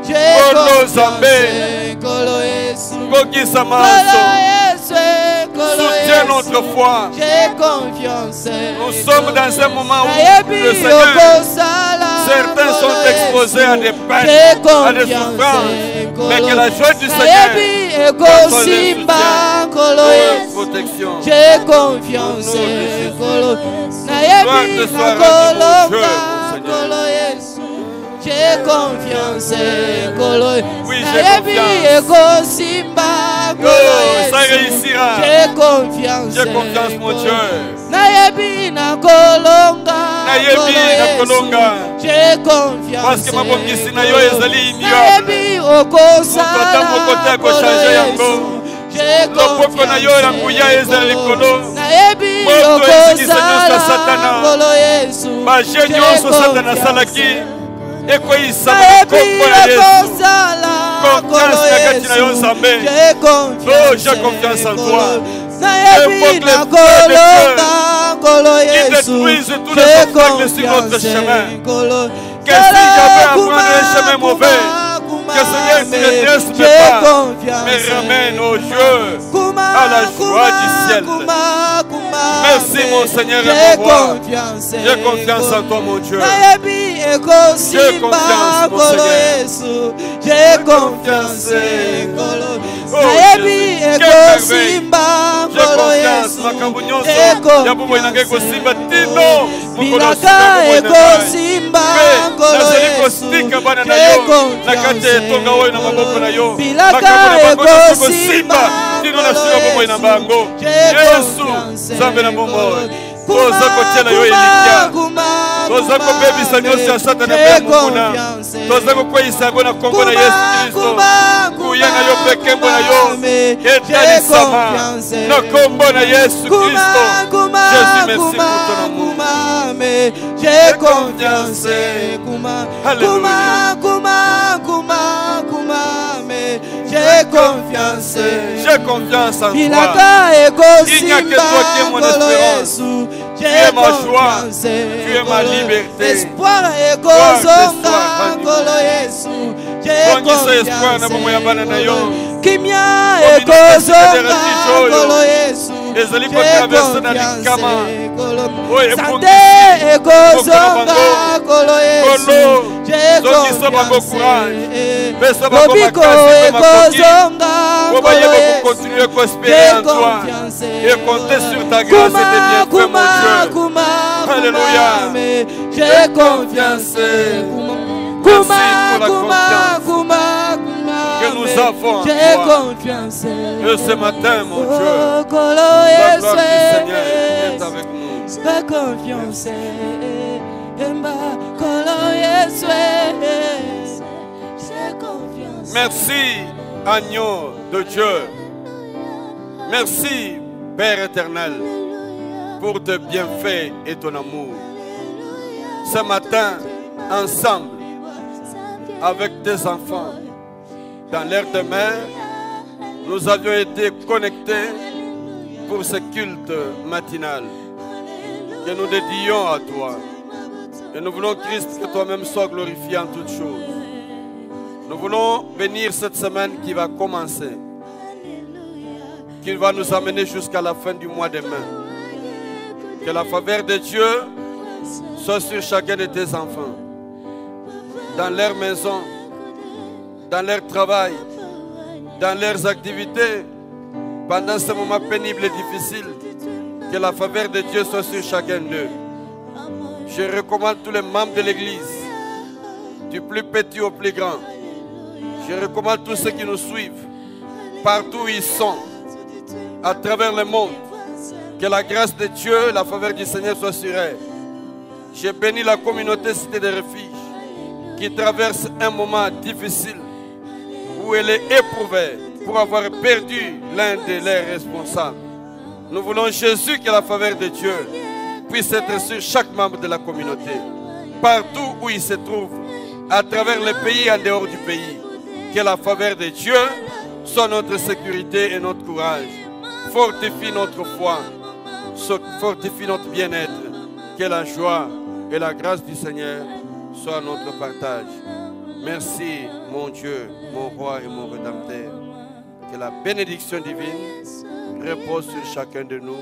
Kolo Zambé. Kokisama. Soutiens notre foi. Nous sommes dans un moment où le Seigneur, certains sont exposés à des peines, à des souffrances, mais que la joie du Seigneur soit son protection. J'ai confiance. Gloire te soit rendue, mon Dieu, mon Seigneur. J'ai confiance. Oui, j'ai confiance. Oh, ça réussira. J'ai confiance. J'ai confiance, mon Dieu. Nayebi na kolonga. J'ai confiance. Parce que ma bongisi na yo ezali ignoble. Nayebi okosala. J'ai Loboko na yo na nguya ezali likolo. Nayebi okosala. Ba genyo so Satana salaki. Ekoyisa kombo na Yesu. Confiance na kati na yo Nzambe. Oh, j'ai confiance en toi. Invoque les feux de Dieu qui détruisent tous les obstacles sur notre chemin. Que si j'avais à prendre un chemin mauvais, que Seigneur te redresse mes pas, me ramène au jeu, à la joie du ciel. Merci mon Seigneur et mon roi. J'ai confiance en toi mon Dieu. J'ai confiance mon Seigneur. J'ai confiance. Oh Jésus, quelle merveille. J'ai confiance. Makambo nyonso ya bomo inange kosimba tino mokolo simba nazali kostika bana na yo na kati ya etonga oyo na maboko na yo makambo na bango kosimba tino na sika bomo na bango Yesu Nzambe na bomoi toza kotiela yo elikia toza kobebisa nyonso ya Satana mpe mokuna toza kokweyisa yango na kombo na Yesu Kristo kuya na yo mpe nkembo na yo etalisama na kombo na Yesu Kristo. Jésus, merci pour ton amour. J'ai confiance. Alléluia. J'ai confiance. J'ai confiance en toi. Il n'y a que toi qui es mon espérance. Tu es ma joie. Tu es ma liberté. Espoir et espoir na bomo ya bana na yo. Kimia ekozonga kolo Yesu. Ezali ko traverser na likama. Santé ekozonga kolo Yesu. J'ai confiance. Bobiko ekozonga kolo Yesu. Continuer à espérer en toi et compter sur ta grâce et tes bienfaits, mon Dieu. Alléluia. J'ai confiance. Merci pour la confiance que nous avons en toi. Et ce matin, mon Dieu, la gloire du Seigneur est avec nous. J'ai confiance. Merci, agneau de Dieu. Merci, Père éternel, pour tes bienfaits et ton amour. Ce matin, ensemble, avec tes enfants, dans l'air de mer, nous avions été connectés pour ce culte matinal que nous dédions à toi. Et nous voulons, Christ, que toi-même sois glorifié en toutes choses. Nous voulons bénir cette semaine qui va commencer, qui va nous amener jusqu'à la fin du mois demain. Que la faveur de Dieu soit sur chacun de tes enfants, dans leur maison, dans leur travail, dans leurs activités, pendant ce moment pénible et difficile. Que la faveur de Dieu soit sur chacun d'eux. Je recommande tous les membres de l'Église, du plus petit au plus grand. Je recommande tous ceux qui nous suivent, partout où ils sont, à travers le monde. Que la grâce de Dieu, la faveur du Seigneur soit sur eux. Je bénis la communauté Cité de Refuge qui traverse un moment difficile où elle est éprouvée. pour avoir perdu l'un de leurs responsables. Nous voulons Jésus que la faveur de Dieu puisse être sur chaque membre de la communauté, partout où il se trouve, à travers le pays et en dehors du pays. Que la faveur de Dieu soit notre sécurité et notre courage. Fortifie notre foi, fortifie notre bien-être. Que la joie et la grâce du Seigneur soient notre partage. Merci mon Dieu, mon roi et mon rédempteur. Que la bénédiction divine repose sur chacun de nous.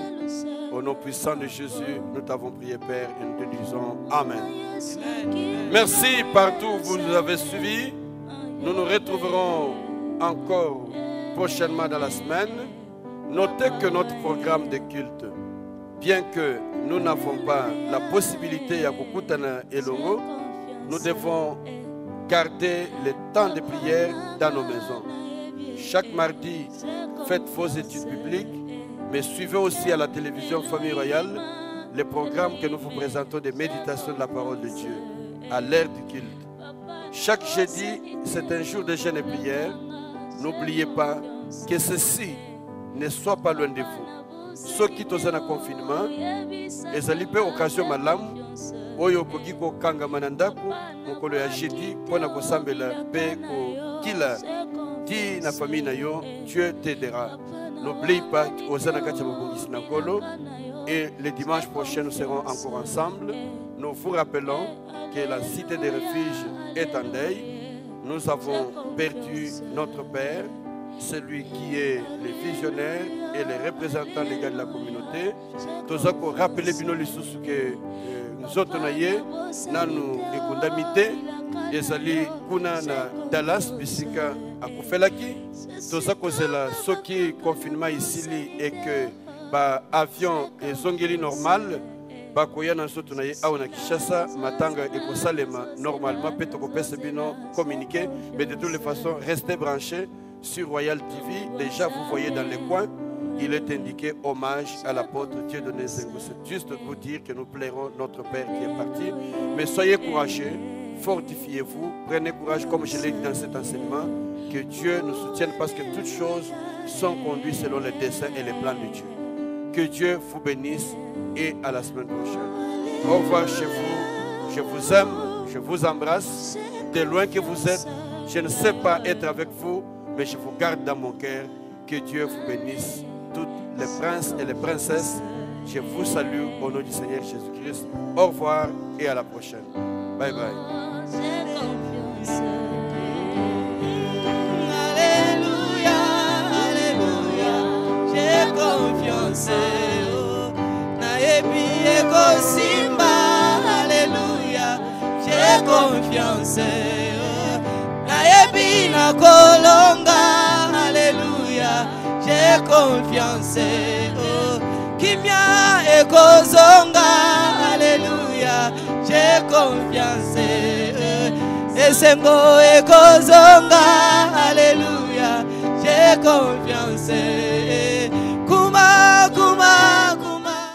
Au nom puissant de Jésus, nous t'avons prié, Père, et nous te disons Amen. Merci partout où vous nous avez suivis. Nous nous retrouverons encore prochainement dans la semaine. Notez que notre programme de culte, bien que nous n'avons pas la possibilité à Kokutana et Longo, nous devons garder le temps de prière dans nos maisons. Chaque mardi, faites vos études bibliques, mais suivez aussi à la télévision Famille Royale les programmes que nous vous présentons de méditation de la parole de Dieu à l'heure du culte. Chaque jeudi, c'est un jour de jeûne et prière. N'oubliez pas que ceci ne soit pas loin de vous. Ceux qui sont en confinement, et ça libère occasion malam, oyo kogiko kanga manandaku, mokolo ya jeudi, pona kosambela pe ko kila di na famille na yo, Dieu t'aidera. N'oublie pas et le dimanche prochain nous serons encore ensemble. Nous vous rappelons que la cité des refuges est en deuil. Nous avons perdu notre Père, celui qui est le visionnaire et le représentant légal de la communauté. Nous avons rappelé que nous autres nous ekundamité ezali kuna na Dallas bisika akufelaki toza kozela soki confinement ici et que ba avion ezongeli normal ba koya na soto na ye aona Kinshasa matanga ekosalema normalement peut kopesa bino communiquer, mais de toutes les façons restez branchés sur Royal TV. Déjà vous voyez dans les coins il est indiqué hommage à l'apôtre Dieudonné Zengo. C'est juste vous dire que nous plairons notre Père qui est parti. Mais soyez courageux, fortifiez-vous, prenez courage comme je l'ai dit dans cet enseignement. Que Dieu nous soutienne parce que toutes choses sont conduites selon les desseins et les plans de Dieu. Que Dieu vous bénisse et à la semaine prochaine. Au revoir chez vous. Je vous aime, je vous embrasse. De loin que vous êtes, je ne sais pas être avec vous, mais je vous garde dans mon cœur. Que Dieu vous bénisse. Toutes les princes et les princesses, je vous salue au nom du Seigneur Jésus-Christ. Au revoir et à la prochaine. Bye bye. Alléluia, Alléluia, j'ai confiance. Naebi eko simba, Alléluia, j'ai confiance. Naebi na kolonga, Alléluia. J'ai confiance, oh, Kimia et Kozonga, alléluia, j'ai confiance, et Sembo et Kozonga, alléluia, j'ai confiance, Kuma, Kuma.